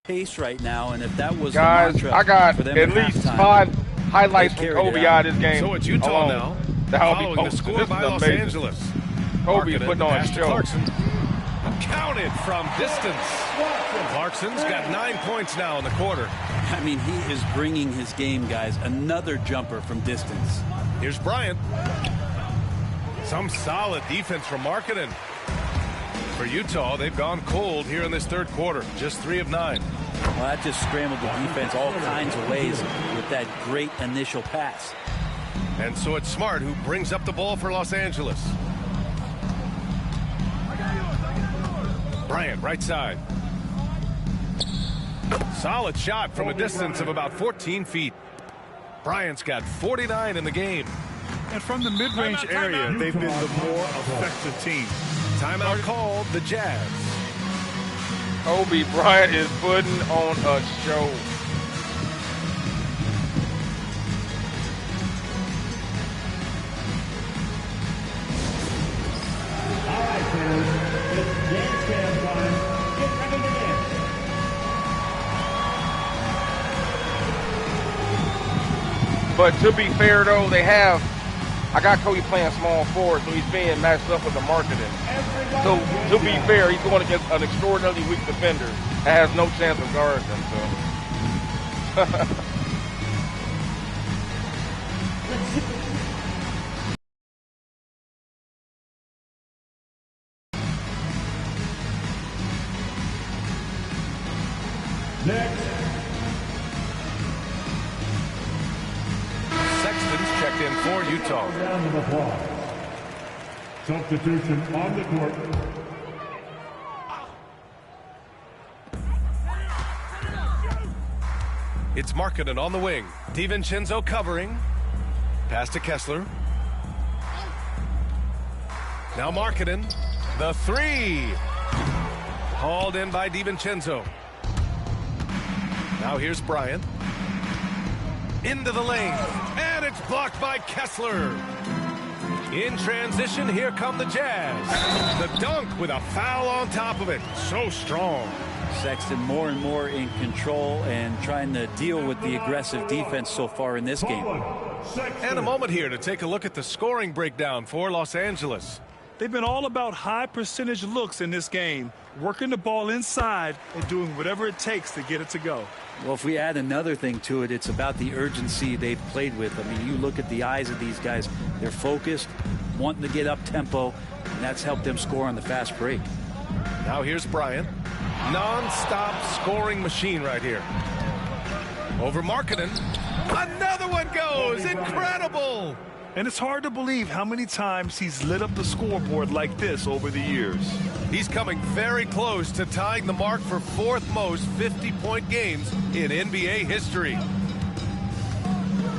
pace right now, and if that was guys, the mantra I got for them at least halftime, 5 highlights from Kobe out of this game. So it's Utah alone. now. That'll be Following the posted. score This by is Los amazing. Angeles. Kobe Markkanen, putting on a pass to show. Clarkson. Counted from distance. Clarkson's got 9 points now in the quarter. I mean, he is bringing his game, guys. Another jumper from distance. Here's Bryant. Some solid defense from Markkanen. For Utah, they've gone cold here in this third quarter. Just 3 of 9. Well, that just scrambled the defense all kinds of ways with that great initial pass. And so it's Smart who brings up the ball for Los Angeles. Bryant, right side. Solid shot from a distance of about 14 feet. Bryant's got 49 in the game. And from the mid-range area, they've been the more effective team. Timeout called the Jazz. Kobe Bryant is putting on a show. All right, fans. It's game stand time. Get ready to dance. But to be fair, though, I got Kobe playing small forward, so he's being matched up with the Markkanen. So to be fair, he's going against an extraordinarily weak defender that has no chance of guarding him. Next. Sexton's checked in for Utah. Round of applause. Substitution on the court. It's Markkanen on the wing. DiVincenzo covering. Pass to Kessler. Now Markkanen. The 3. Hauled in by DiVincenzo. Now here's Bryant. Into the lane. And it's blocked by Kessler. In transition, here come the Jazz. The dunk with a foul on top of it. So strong. Sexton more and more in control and trying to deal with the aggressive defense so far in this game. And a moment here to take a look at the scoring breakdown for Los Angeles. They've been all about high percentage looks in this game, working the ball inside and doing whatever it takes to get it to go. Well, if we add another thing to it, it's about the urgency they've played with. I mean, you look at the eyes of these guys. They're focused, wanting to get up tempo, and that's helped them score on the fast break. Now here's Bryant. Non-stop scoring machine right here. Over Markkanen. Another one goes. Incredible. And it's hard to believe how many times he's lit up the scoreboard like this over the years. He's coming very close to tying the mark for 4th most 50-point games in NBA history.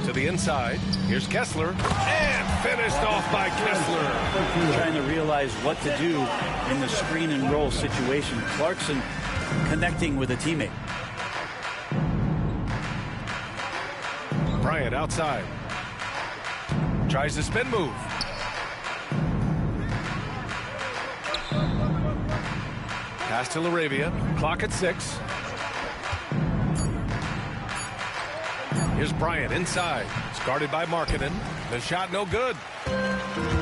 To the inside, here's Kessler, and Finished off by Kessler. Trying to realize what to do in the screen and roll situation. Clarkson connecting with a teammate. Bryant outside. Tries the spin move. Pass to Laravia. Clock at 6. Here's Bryant inside. It's guarded by Markkanen. The shot no good.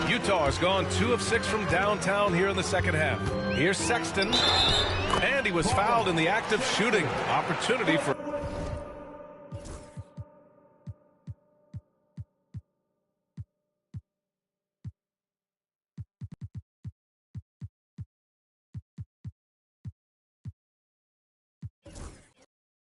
Utah has gone 2 of 6 from downtown here in the second half. Here's Sexton. And he was fouled in the act of shooting. Opportunity for...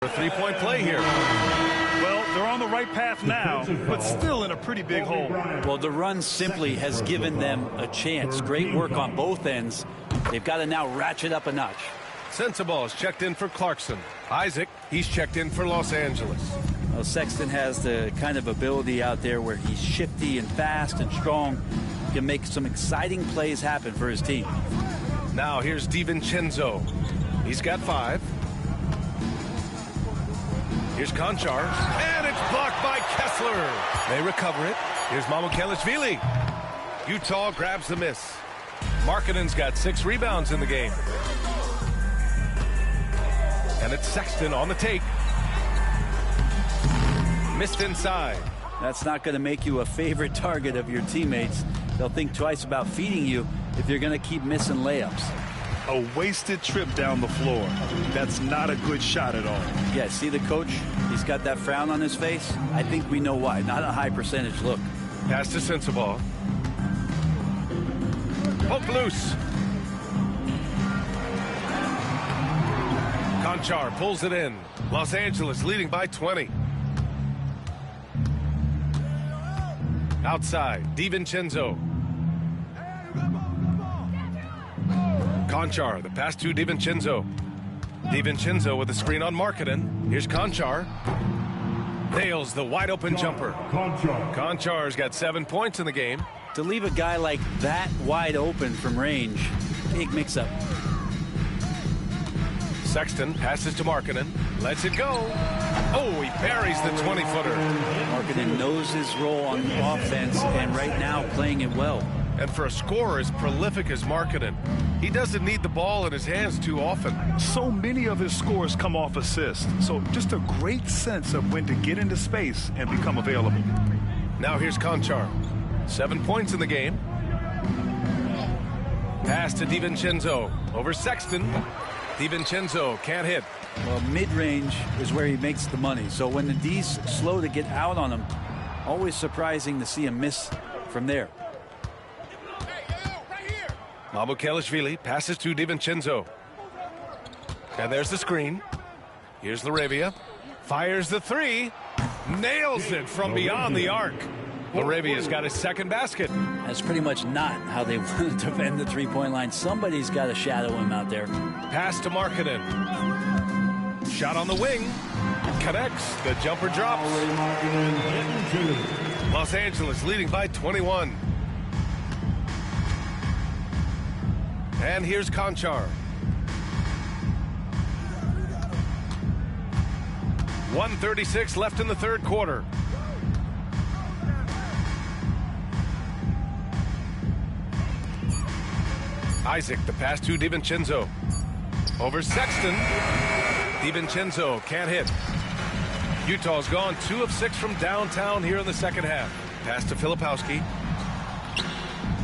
a three-point play here. Well, they're on the right path now, but still in a pretty big hole. Well, the run simply has given them a chance. Great work on both ends. They've got to now ratchet up a notch. Sensabaugh is checked in for Clarkson. Isaac, he's checked in for Los Angeles. Well, Sexton has the kind of ability out there where he's shifty and fast and strong. Can make some exciting plays happen for his team. Now here's DiVincenzo. He's got 5. Here's Konchar, and it's blocked by Kessler. They recover it. Here's Mamukelishvili. Utah grabs the miss. Markkanen's got 6 rebounds in the game. And it's Sexton on the take. Missed inside. That's not going to make you a favorite target of your teammates. They'll think twice about feeding you if you're going to keep missing layups. A wasted trip down the floor. That's not a good shot at all. Yeah, see the coach? He's got that frown on his face. I think we know why. Not a high percentage look. Pass to Sensabaugh. Poke loose. Konchar pulls it in. Los Angeles leading by 20. Outside, DiVincenzo. Konchar, the pass to DiVincenzo. DiVincenzo with a screen on Markkanen. Here's Konchar. Nails the wide open jumper. Konchar's got 7 points in the game. To leave a guy like that wide open from range, big mix-up. Sexton passes to Markkanen. Lets it go. Oh, he buries the 20-footer. Markkanen knows his role on offense and right now playing it well. And for a scorer as prolific as Markkanen, he doesn't need the ball in his hands too often. So many of his scores come off assists. So just a great sense of when to get into space and become available. Now here's Konchar. 7 points in the game. Pass to DiVincenzo. Over Sexton. DiVincenzo can't hit. Well, mid-range is where he makes the money. So when the D's slow to get out on him, always surprising to see him miss from there. Mamukelishvili passes to DiVincenzo. And there's the screen. Here's Laravia. Fires the 3. Nails it from beyond the arc. Laravia's got his second basket. That's pretty much not how they want to defend the three-point line. Somebody's got to shadow him out there. Pass to Markkanen. Shot on the wing. Connects. The jumper drops. Los Angeles leading by 21. And here's Konchar. 1:36 left in the third quarter. Isaac, the pass to DiVincenzo. Over Sexton. DiVincenzo can't hit. Utah's gone 2 of 6 from downtown here in the second half. Pass to Filipowski.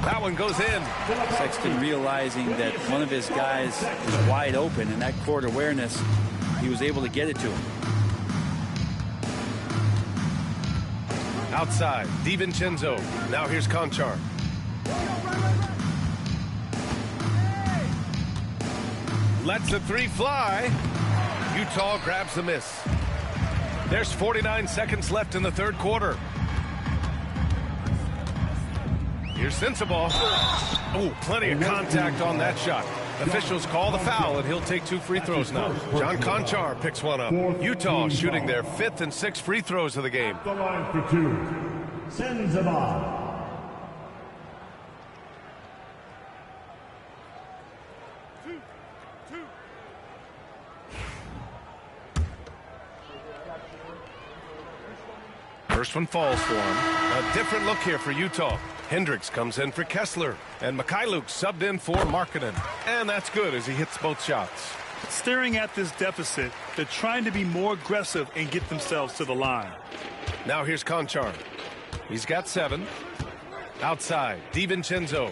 That one goes in. Sexton realizing that one of his guys is wide open, and that court awareness, he was able to get it to him. Outside, DiVincenzo. Now here's Konchar. Lets the 3 fly. Utah grabs the miss. There's 49 seconds left in the third quarter. Here's Sensabaugh. Oh, plenty of contact on that shot. Officials call the foul, and he'll take 2 free throws now. John Konchar picks one up. Utah shooting their 5th and 6th free throws of the game. The line for 2. Sensabaugh. First one falls for him. A different look here for Utah. Hendricks comes in for Kessler, and Mikhailuk subbed in for Markkanen. And that's good as he hits both shots. Staring at this deficit, they're trying to be more aggressive and get themselves to the line. Now here's Conchar. He's got 7. Outside, DiVincenzo.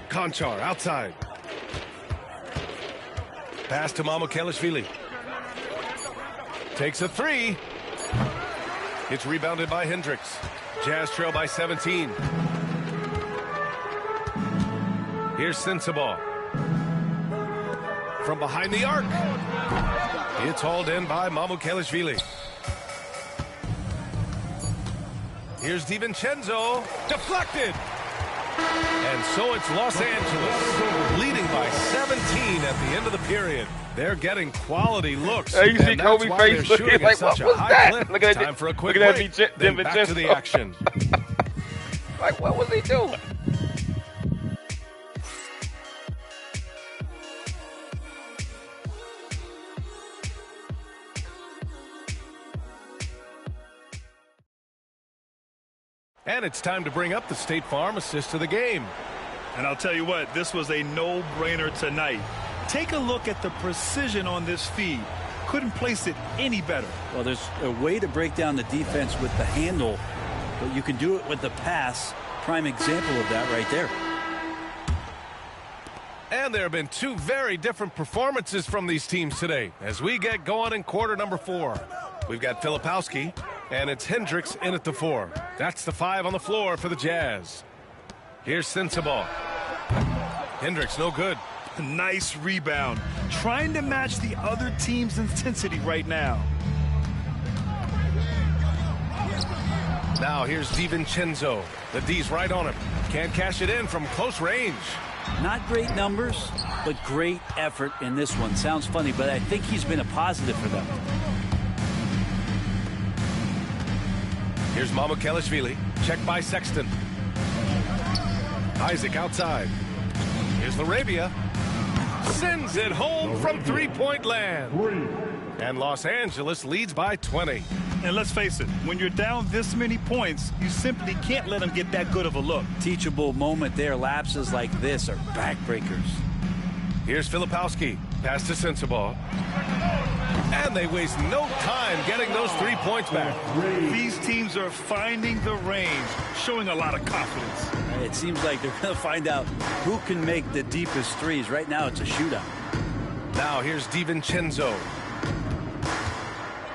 Conchar outside. Pass to Mamukelashvili. Takes a 3. It's rebounded by Hendricks. Jazz trail by 17. Here's Sensabaugh. From behind the arc. It's hauled in by Mamukelashvili. Here's DiVincenzo. Deflected. And so it's Los Angeles leading by 17 at the end of the period. They're getting quality looks. Hey, you see Kobe face looking like, what was that? Look at that. Time for a quick break. Then back to the action. Like, what was he doing? And it's time to bring up the State Farm assist of the game. And I'll tell you what, this was a no-brainer tonight. Take a look at the precision on this feed. Couldn't place it any better. Well, there's a way to break down the defense with the handle, but you can do it with the pass. Prime example of that right there. And there have been 2 very different performances from these teams today as we get going in quarter number 4. We've got Filipowski, and it's Hendricks in at the 4. That's the 5 on the floor for the Jazz. Here's Sensabaugh. Hendricks no good. Nice rebound. Trying to match the other team's intensity right now. Now here's DiVincenzo. The D's right on him. Can't cash it in from close range. Not great numbers, but great effort in this one. Sounds funny, but I think he's been a positive for them. Here's Mamukelashvili. Checked by Sexton. Isaac outside. Here's Larabia. Sends it home from three-point land. And Los Angeles leads by 20. And let's face it, when you're down this many points, you simply can't let them get that good of a look. Teachable moment there. Lapses like this are backbreakers. Here's Filipowski. Pass to Sensabaugh. And they waste no time getting those 3 points back. These teams are finding the range, showing a lot of confidence. It seems like they're going to find out who can make the deepest threes. Right now, it's a shootout. Now here's DiVincenzo.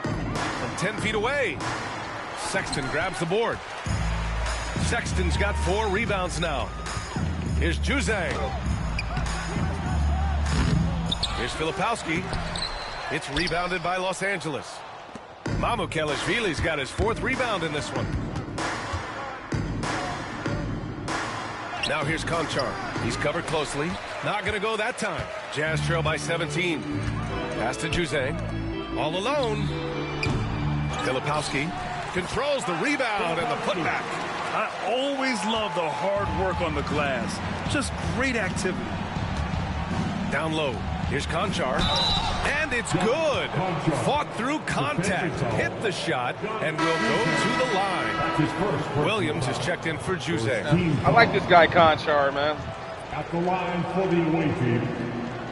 From 10 feet away. Sexton grabs the board. Sexton's got 4 rebounds now. Here's Juzang. Here's Filipowski. It's rebounded by Los Angeles. Mamukelashvili's got his 4th rebound in this one. Now here's Conchar. He's covered closely. Not going to go that time. Jazz trail by 17. Pass to Juzang. All alone. Filipowski controls the rebound and the putback. I always love the hard work on the glass. Just great activity. Down low. Here's Conchar. And it's good. Fought through contact. Hit the shot and will go to the line. Williams is checked in for Juzang. I like this guy Conchar, man. At the line for the away team.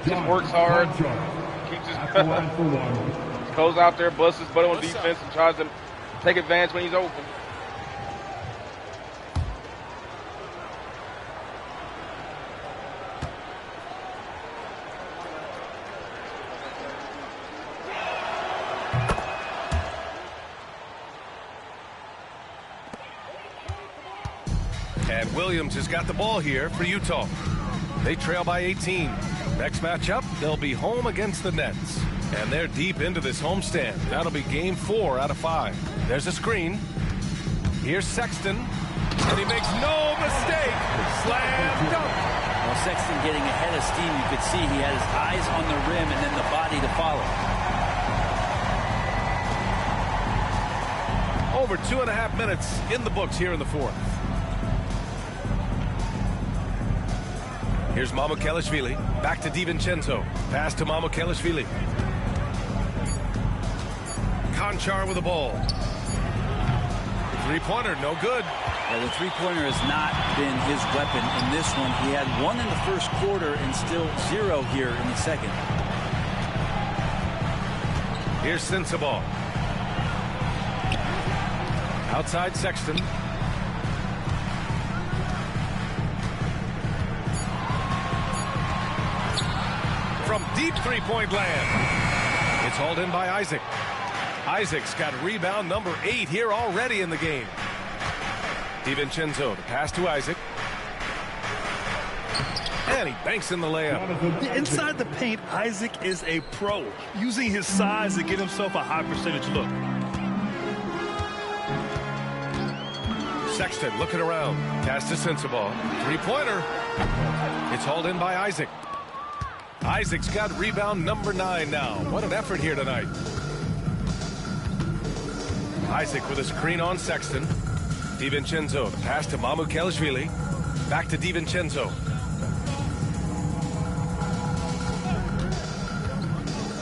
Just works hard. Keeps his goes out there, busts his butt on defense, and tries to take advantage when he's open. And Williams has got the ball here for Utah. They trail by 18. Next matchup, they'll be home against the Nets. And they're deep into this homestand. That'll be game 4 out of 5. There's a screen. Here's Sexton. And he makes no mistake. Slam dunk. Well, Sexton getting ahead of steam. You could see he had his eyes on the rim and then the body to follow. Over 2.5 minutes in the books here in the 4th. Here's Mamukelashvili. Back to DiVincenzo. Pass to Mamukelashvili. Conchar with the ball. Three-pointer, no good. Yeah, the three-pointer has not been his weapon in this one. He had one in the first quarter and still 0 here in the second. Here's Sensabaugh. Outside Sexton. From deep three-point land. It's hauled in by Isaac. Isaac's got rebound number 8 here already in the game. DiVincenzo, the pass to Isaac. And he banks in the layup. Inside the paint, Isaac is a pro, using his size to get himself a high percentage look. Sexton looking around. Pass to Sensabaugh. Three-pointer. It's hauled in by Isaac. Isaac's got rebound number 9 now. What an effort here tonight. Isaac with a screen on Sexton. DiVincenzo, pass to Mamukelashvili. Back to DiVincenzo.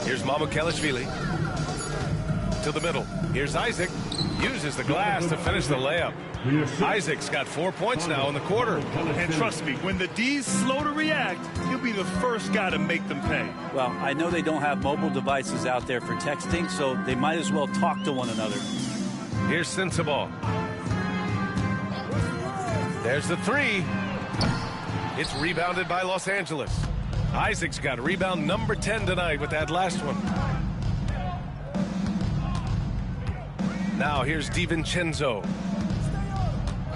Here's Mamukelashvili. To the middle. Here's Isaac. Uses the glass to finish the layup. Isaac's got 4 points now in the quarter. And trust me, when the D's slow to react, he'll be the first guy to make them pay. Well, I know they don't have mobile devices out there for texting, so they might as well talk to one another. Here's Sensabaugh. There's the 3. It's rebounded by Los Angeles. Isaac's got rebound number 10 tonight with that last one. Now here's DiVincenzo.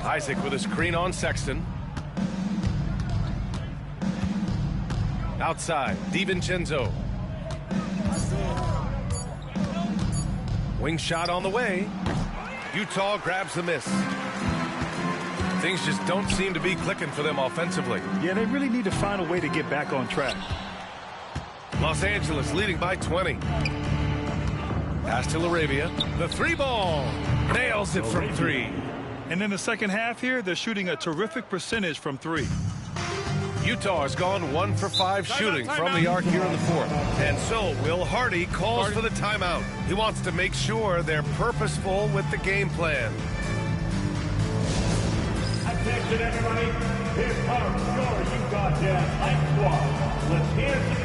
Isaac with a screen on Sexton. Outside, DiVincenzo. Wing shot on the way. Utah grabs the miss. Things just don't seem to be clicking for them offensively. Yeah, they really need to find a way to get back on track. Los Angeles leading by 20. Pass to LaRavia. The 3-ball. Nails it from 3. And in the second half here, they're shooting a terrific percentage from 3. Utah has gone 1 for 5 shooting from the arc here in the 4th. And so Will Hardy calls for the timeout. He wants to make sure they're purposeful with the game plan. Attention, everybody. Here comes your Utah Jazz Hype Squad. Let's hear it.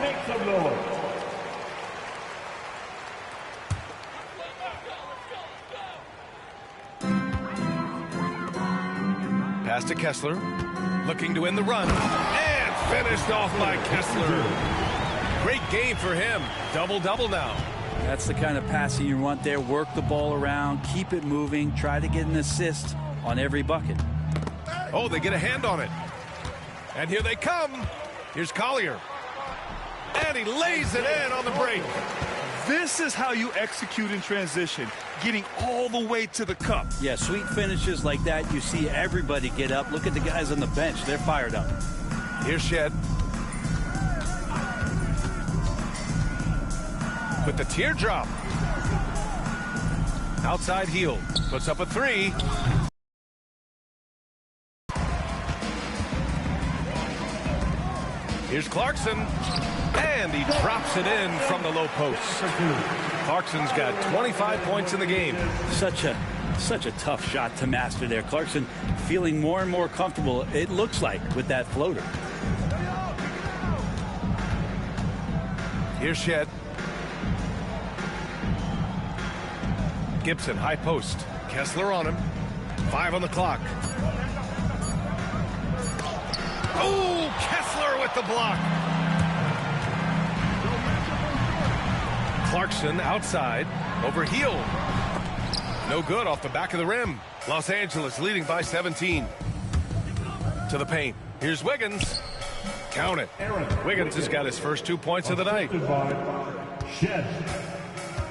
Make some noise. Pass to Kessler. Looking to end the run. And finished off by Kessler. Great game for him. Double-double now. That's the kind of passing you want there. Work the ball around. Keep it moving. Try to get an assist on every bucket. Oh, they get a hand on it. And here they come. Here's Collier. And he lays it in on the break. This is how you execute in transition, getting all the way to the cup. Yeah, sweet finishes like that, you see everybody get up. Look at the guys on the bench. They're fired up. Here's Shed. With the teardrop. Outside heel. Puts up a 3. Here's Clarkson. And he drops it in from the low post. Clarkson's got 25 points in the game. Such a tough shot to master there. Clarkson feeling more and more comfortable, it looks like, with that floater. Here's Shed. Gibson, high post. Kessler on him. 5 on the clock. Oh, Kessler with the block. Clarkson outside, over heel. No good off the back of the rim. Los Angeles leading by 17. To the paint. Here's Wiggins. Count it. Wiggins has got his first 2 points of the night.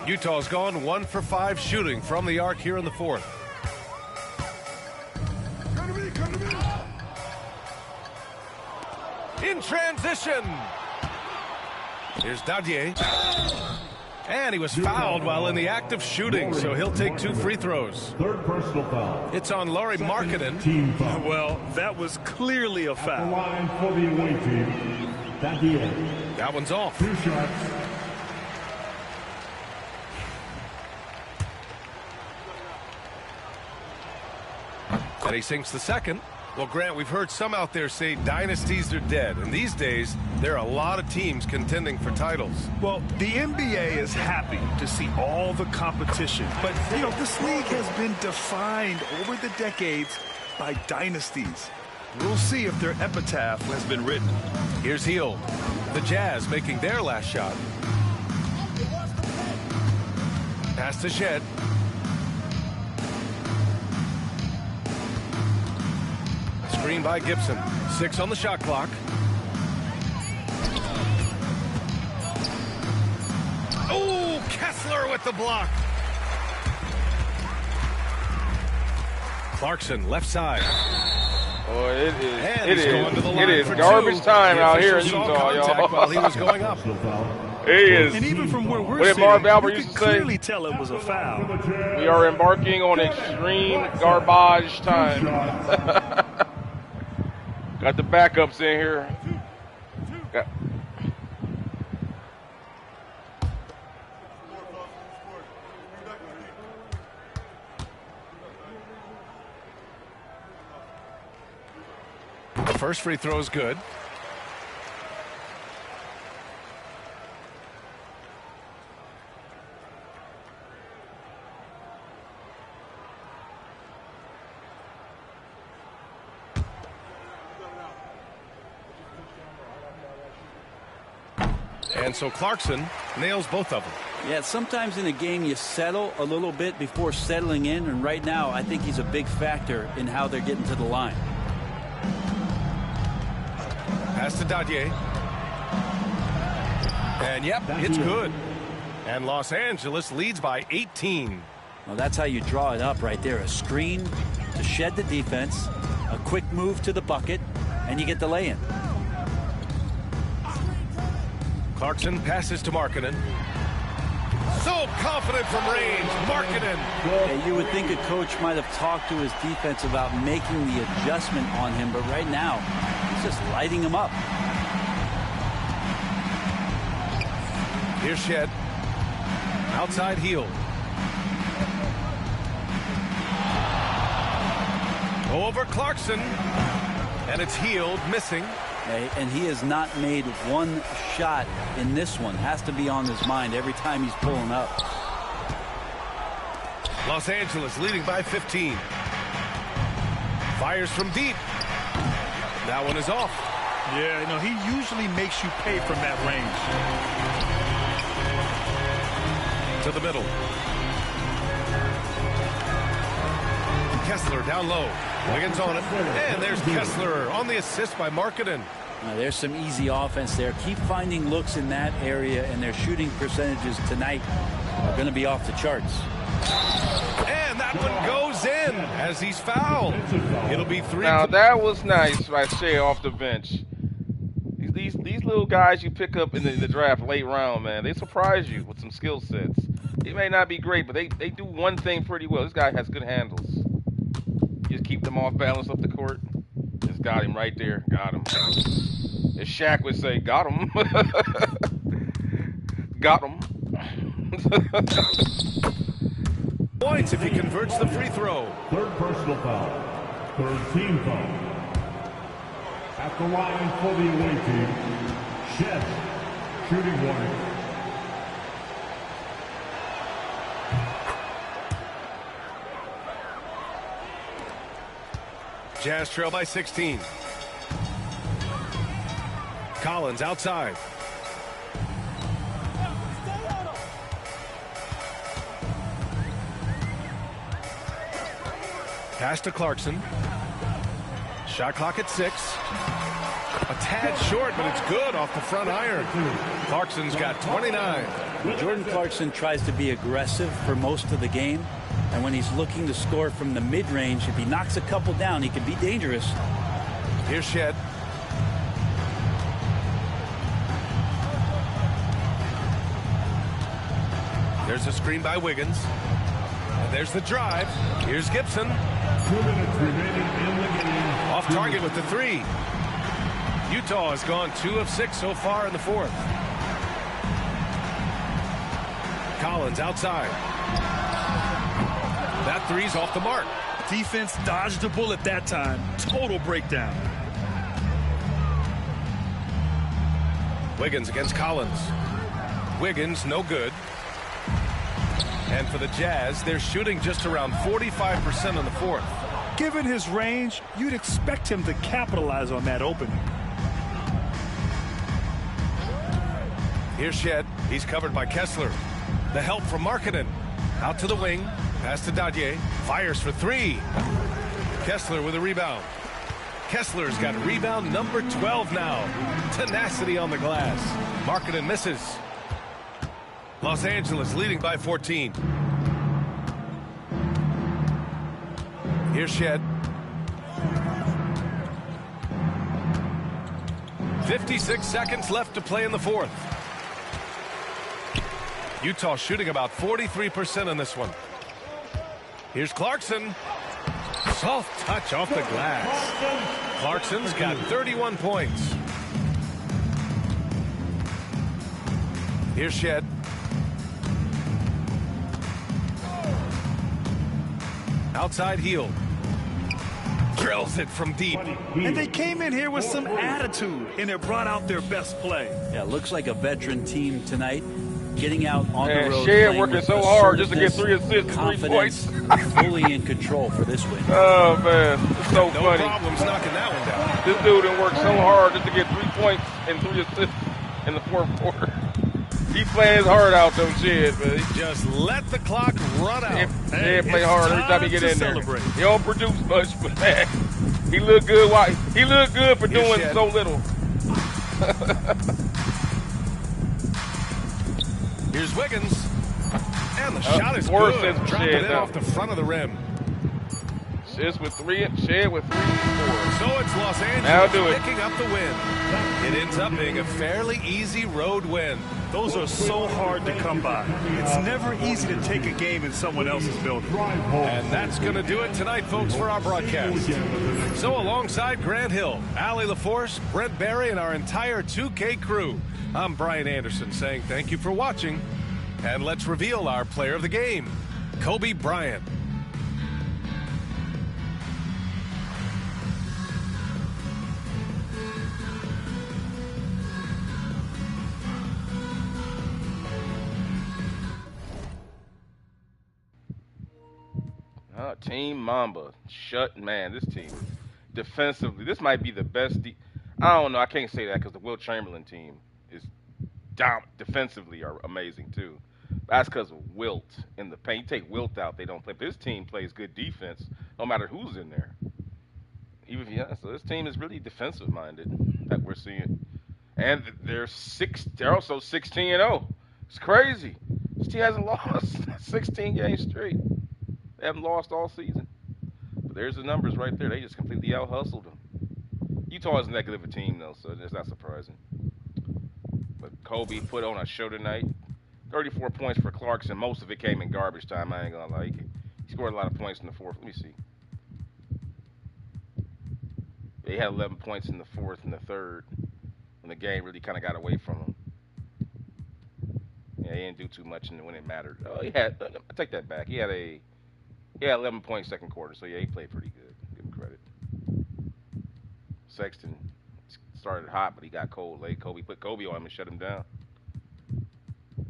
Utah's gone 1 for 5 shooting from the arc here in the fourth. In transition. Here's Dadier. And he was fouled while in the act of shooting, so he'll take 2 free throws. Third personal foul. It's on Lauri Markkanen. Team foul. Well, that was clearly a At the foul. line for the away team. Dadier. That one's off. 2 shots. And he sinks the second. Well, Grant, we've heard some out there say dynasties are dead. And these days, there are a lot of teams contending for titles. Well, the NBA is happy to see all the competition. But, you know, this league has been defined over the decades by dynasties. We'll see if their epitaph has been written. Here's Hield. The Jazz making their last shot. Pass to Shed. Screen by Gibson. 6 on the shot clock. Oh, Kessler with the block. Clarkson, left side. Oh, it And is. he's going to the line It is for garbage 2. time The out here in official saw Utah, contact y'all. while he was going up. He is. And even from where we're What did sitting, Marv Albert you used can to say? clearly tell it was a foul. We are embarking on extreme garbage time. Got the backups in here. Got... The first free throw is good. And so Clarkson nails both of them. Yeah, sometimes in a game you settle a little bit before settling in, and right now I think he's a big factor in how they're getting to the line. Pass to Dadier. And yep, it's good. And Los Angeles leads by 18. Well, that's how you draw it up right there. A screen to shed the defense, a quick move to the bucket, and you get the lay-in. Clarkson passes to Markkanen. So confident from range. Markkanen. Yeah, you would think a coach might have talked to his defense about making the adjustment on him, but right now, he's just lighting him up. Here's Shed. Outside Hield. Over Clarkson. And it's Hield missing. And he has not made one shot in this one. Has to be on his mind every time he's pulling up. Los Angeles leading by 15. Fires from deep. That one is off. Yeah, you know, he usually makes you pay from that range. To the middle. Kessler down low. Wiggins on it. And there's Kessler on the assist by Markkanen. There's some easy offense there. Keep finding looks in that area, and their shooting percentages tonight are going to be off the charts. And that one goes in as he's fouled. It'll be 3. Now that was nice by Shea off the bench. These little guys you pick up in the draft late round, man, they surprise you with some skill sets. They may not be great, but they do one thing pretty well. This guy has good handles. Just keep them off balance up the court. Just got him right there. Got him. As Shaq would say, got him. Got him. Points if he converts the free throw. Third personal foul. Third team foul. At the line for the away team, Shed. Shooting warning. Jazz trail by 16. Collins outside. Pass to Clarkson. Shot clock at 6. A tad short, but it's good off the front iron. Clarkson's got 29. Jordan Clarkson tries to be aggressive for most of the game. And when he's looking to score from the mid-range, if he knocks a couple down, he can be dangerous. Here's Shed. There's a screen by Wiggins. And there's the drive. Here's Gibson. 2 minutes remaining in the game. Off target with the 3. Utah has gone 2 of 6 so far in the 4th. Collins outside. That 3's off the mark. Defense dodged a bullet that time. Total breakdown. Wiggins against Collins. Wiggins, no good. And for the Jazz, they're shooting just around 45% in the 4th. Given his range, you'd expect him to capitalize on that opening. Here's Shed. He's covered by Kessler. The help from Markkanen. Out to the wing. Pass to Dadye. Fires for 3. Kessler with a rebound. Kessler's got rebound number 12 now. Tenacity on the glass. Markkanen misses. Los Angeles leading by 14. Here's Shed. 56 seconds left to play in the 4th. Utah shooting about 43% in this one. Here's Clarkson. Soft touch off the glass. Clarkson's got 31 points. Here's Shed. Outside heel. Drills it from deep. And they came in here with some attitude, and it brought out their best play. Yeah, looks like a veteran team tonight. Getting out on the road. Shed working so hard just to get 3 assists and 3 points. Fully in control for this win. Oh, man. It's so No funny. problems knocking that one down. This dude done worked so hard just to get 3 points and 3 assists in the 4th quarter. He's playing his heart out, though, Shed, man. Just let the clock run out. Shed play hard every time he get in there. Celebrate. He don't produce much, but man, he look good. He look good for doing Shed. so little. Here's Wiggins. And the shot is worse good. than Dropping Shed it now. off the front of the rim. Shed with 3 and 4. So it's Los Now do Angeles it. picking up the win. It ends up being a fairly easy road win. Those are so hard to come by. It's never easy to take a game in someone else's building. And that's going to do it tonight, folks, for our broadcast. So alongside Grant Hill, Allie LaForce, Brent Barry, and our entire 2K crew, I'm Brian Anderson saying thank you for watching. And let's reveal our player of the game, Kobe Bryant. Team Mamba. Man, this team. Defensively, this might be the best. I don't know. I can't say that because the Will Chamberlain team is defensively are amazing, too. That's because of Wilt in the paint. You take Wilt out, they don't play. But this team plays good defense no matter who's in there. So this team is really defensive-minded that we're seeing. And they're also 16-0. It's crazy. This team hasn't lost 16 games straight. They haven't lost all season. But there's the numbers right there. They just completely out-hustled them. Utah isn't that good of a team, though, so it's not surprising. But Kobe put on a show tonight. 34 points for Clarkson. Most of it came in garbage time. I ain't going to lie. He scored a lot of points in the 4th. Let me see. They had 11 points in the 4th and the 3rd when the game really kind of got away from him. Yeah, he didn't do too much when it mattered. Oh, I take that back. He had 11 points 2nd quarter, so yeah, he played pretty good. Give him credit. Sexton started hot, but he got cold late. Kobe put Kobe on him and shut him down.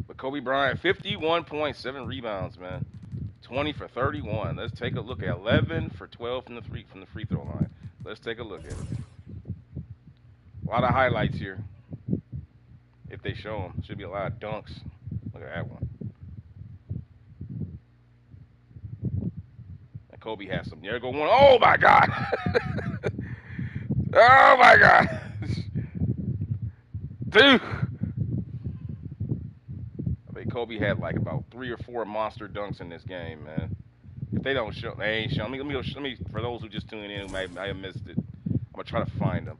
But Kobe Bryant, 51 points, 7 rebounds, man. 20 for 31. Let's take a look at 11 for 12 from the free throw line. Let's take a look at it. A lot of highlights here. If they show them, should be a lot of dunks. Look at that one. And Kobe has some. There go one. Oh my God! Oh my God, dude. I think Kobe had like about 3 or 4 monster dunks in this game, man. If they don't show, they ain't showing. Let me. For those who just tuning in, who may have missed it, I'm gonna try to find them.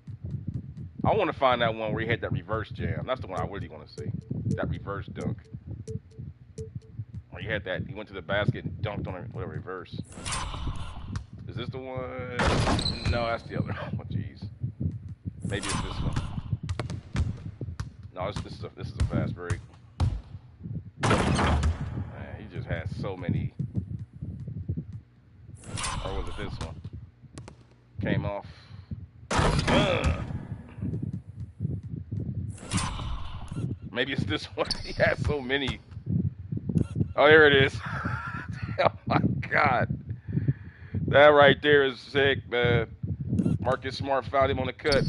I want to find that one where he had that reverse jam. That's the one I really want to see. That reverse dunk. Where he had that. He went to the basket and dunked on it with a reverse. Is this the one? No, that's the other one. Oh, jeez. Maybe it's this one. No, this is a fast break. Man, he just had so many. Or was it this one? Came off. Maybe it's this one. He had so many. Oh, here it is. Oh my God. That right there is sick, man. Marcus Smart found him on the cut.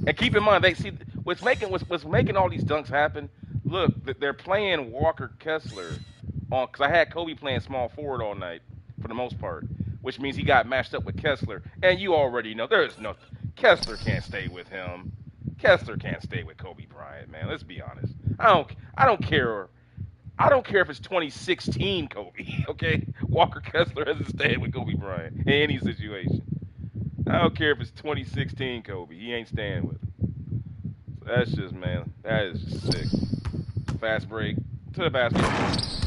And keep in mind, they see what's making all these dunks happen. Look, they're playing Walker Kessler on, because I had Kobe playing small forward all night for the most part, which means he got matched up with Kessler. And you already know Kessler can't stay with him. Kessler can't stay with Kobe Bryant, man. Let's be honest. I don't care. I don't care if it's 2016 Kobe, okay? Walker Kessler hasn't stayed with Kobe Bryant in any situation. I don't care if it's 2016 Kobe. He ain't staying with him. So that's just, man, that is just sick. Fast break to the basket.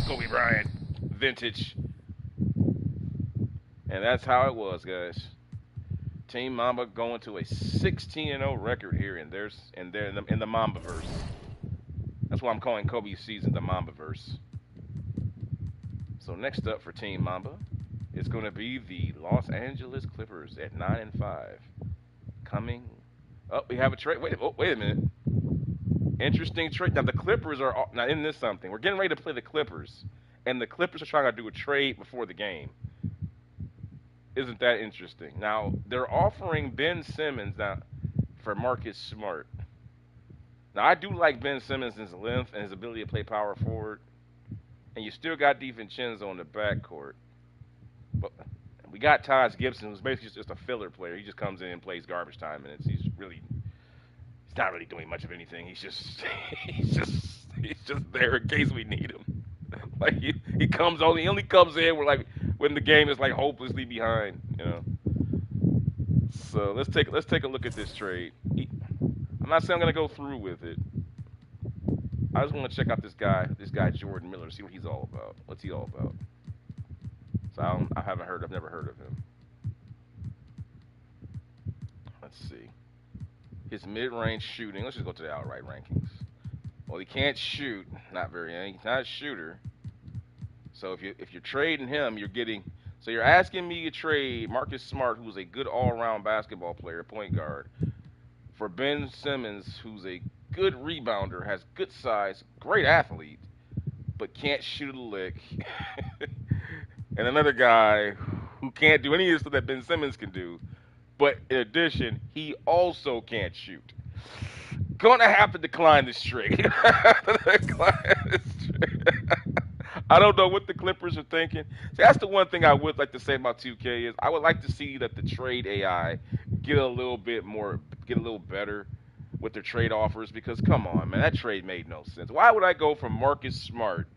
Kobe Bryant, vintage. And that's how it was, guys. Team Mamba going to a 16-0 record here in the MambaVerse. That's why I'm calling Kobe's season the MambaVerse. So next up for Team Mamba, it's going to be the Los Angeles Clippers at 9-5. Coming up, we have a trade. Wait a minute. Interesting trade. Now the Clippers are now in this something. We're getting ready to play the Clippers, and the Clippers are trying to do a trade before the game. Isn't that interesting? Now they're offering Ben Simmons now for Marcus Smart. Now, I do like Ben Simmons' length and his ability to play power forward. And you still got DiVincenzo in the backcourt. But we got Taj Gibson, who's basically just a filler player. He just comes in and plays garbage time minutes. He's not really doing much of anything. He's just there in case we need him. Like he comes on, he only comes in when the game is like hopelessly behind, you know. So let's take a look at this trade. I'm not saying I'm gonna go through with it. I just want to check out this guy Jordan Miller, see what he's all about. What's he all about? So I've never heard of him. Let's see. His mid-range shooting. Let's just go to the outright rankings. Well, he can't shoot. He's not a shooter. So if you're trading him, you're asking me to trade Marcus Smart, who's a good all-around basketball player, point guard, for Ben Simmons, who's a good rebounder, has good size, great athlete, but can't shoot a lick. And another guy who can't do any of the stuff that Ben Simmons can do, but in addition, he also can't shoot. Gonna have to decline this trade. I don't know what the Clippers are thinking. See, that's the one thing I would like to say about 2K is I would like to see that the trade AI get a little better with their trade offers, because come on, man, that trade made no sense. Why would I go from Marcus Smart?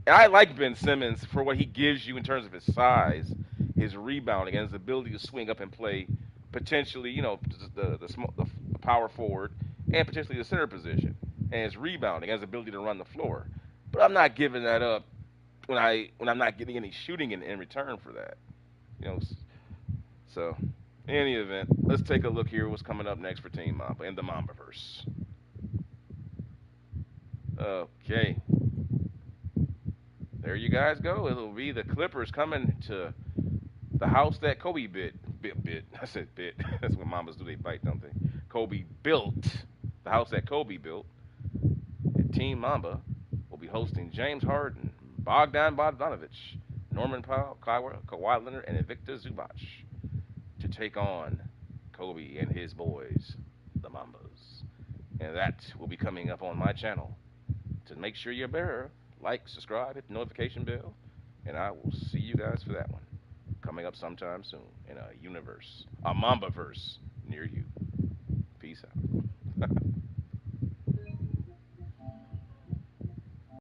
And I like Ben Simmons for what he gives you in terms of his size, his rebounding, and his ability to swing up and play potentially, the power forward and potentially the center position, and his rebounding, and his ability to run the floor. But I'm not giving that up when I'm not getting any shooting in return for that. So in any event, let's take a look here what's coming up next for Team Mamba in the MambaVerse. Okay. There you guys go. It'll be the Clippers coming to the house that Kobe bit. I said bit. That's what Mambas do. They bite, don't they? Kobe built. The house that Kobe built. And Team Mamba will be hosting James Harden, Bogdan Bogdanovic, Norman Powell, Kawhi Leonard, and Victor Zubac to take on Kobe and his boys, the Mambas. And that will be coming up on my channel. To make sure you're a bearer, like, subscribe, hit the notification bell, and I will see you guys for that one. Coming up sometime soon in a MambaVerse. near you. Peace out.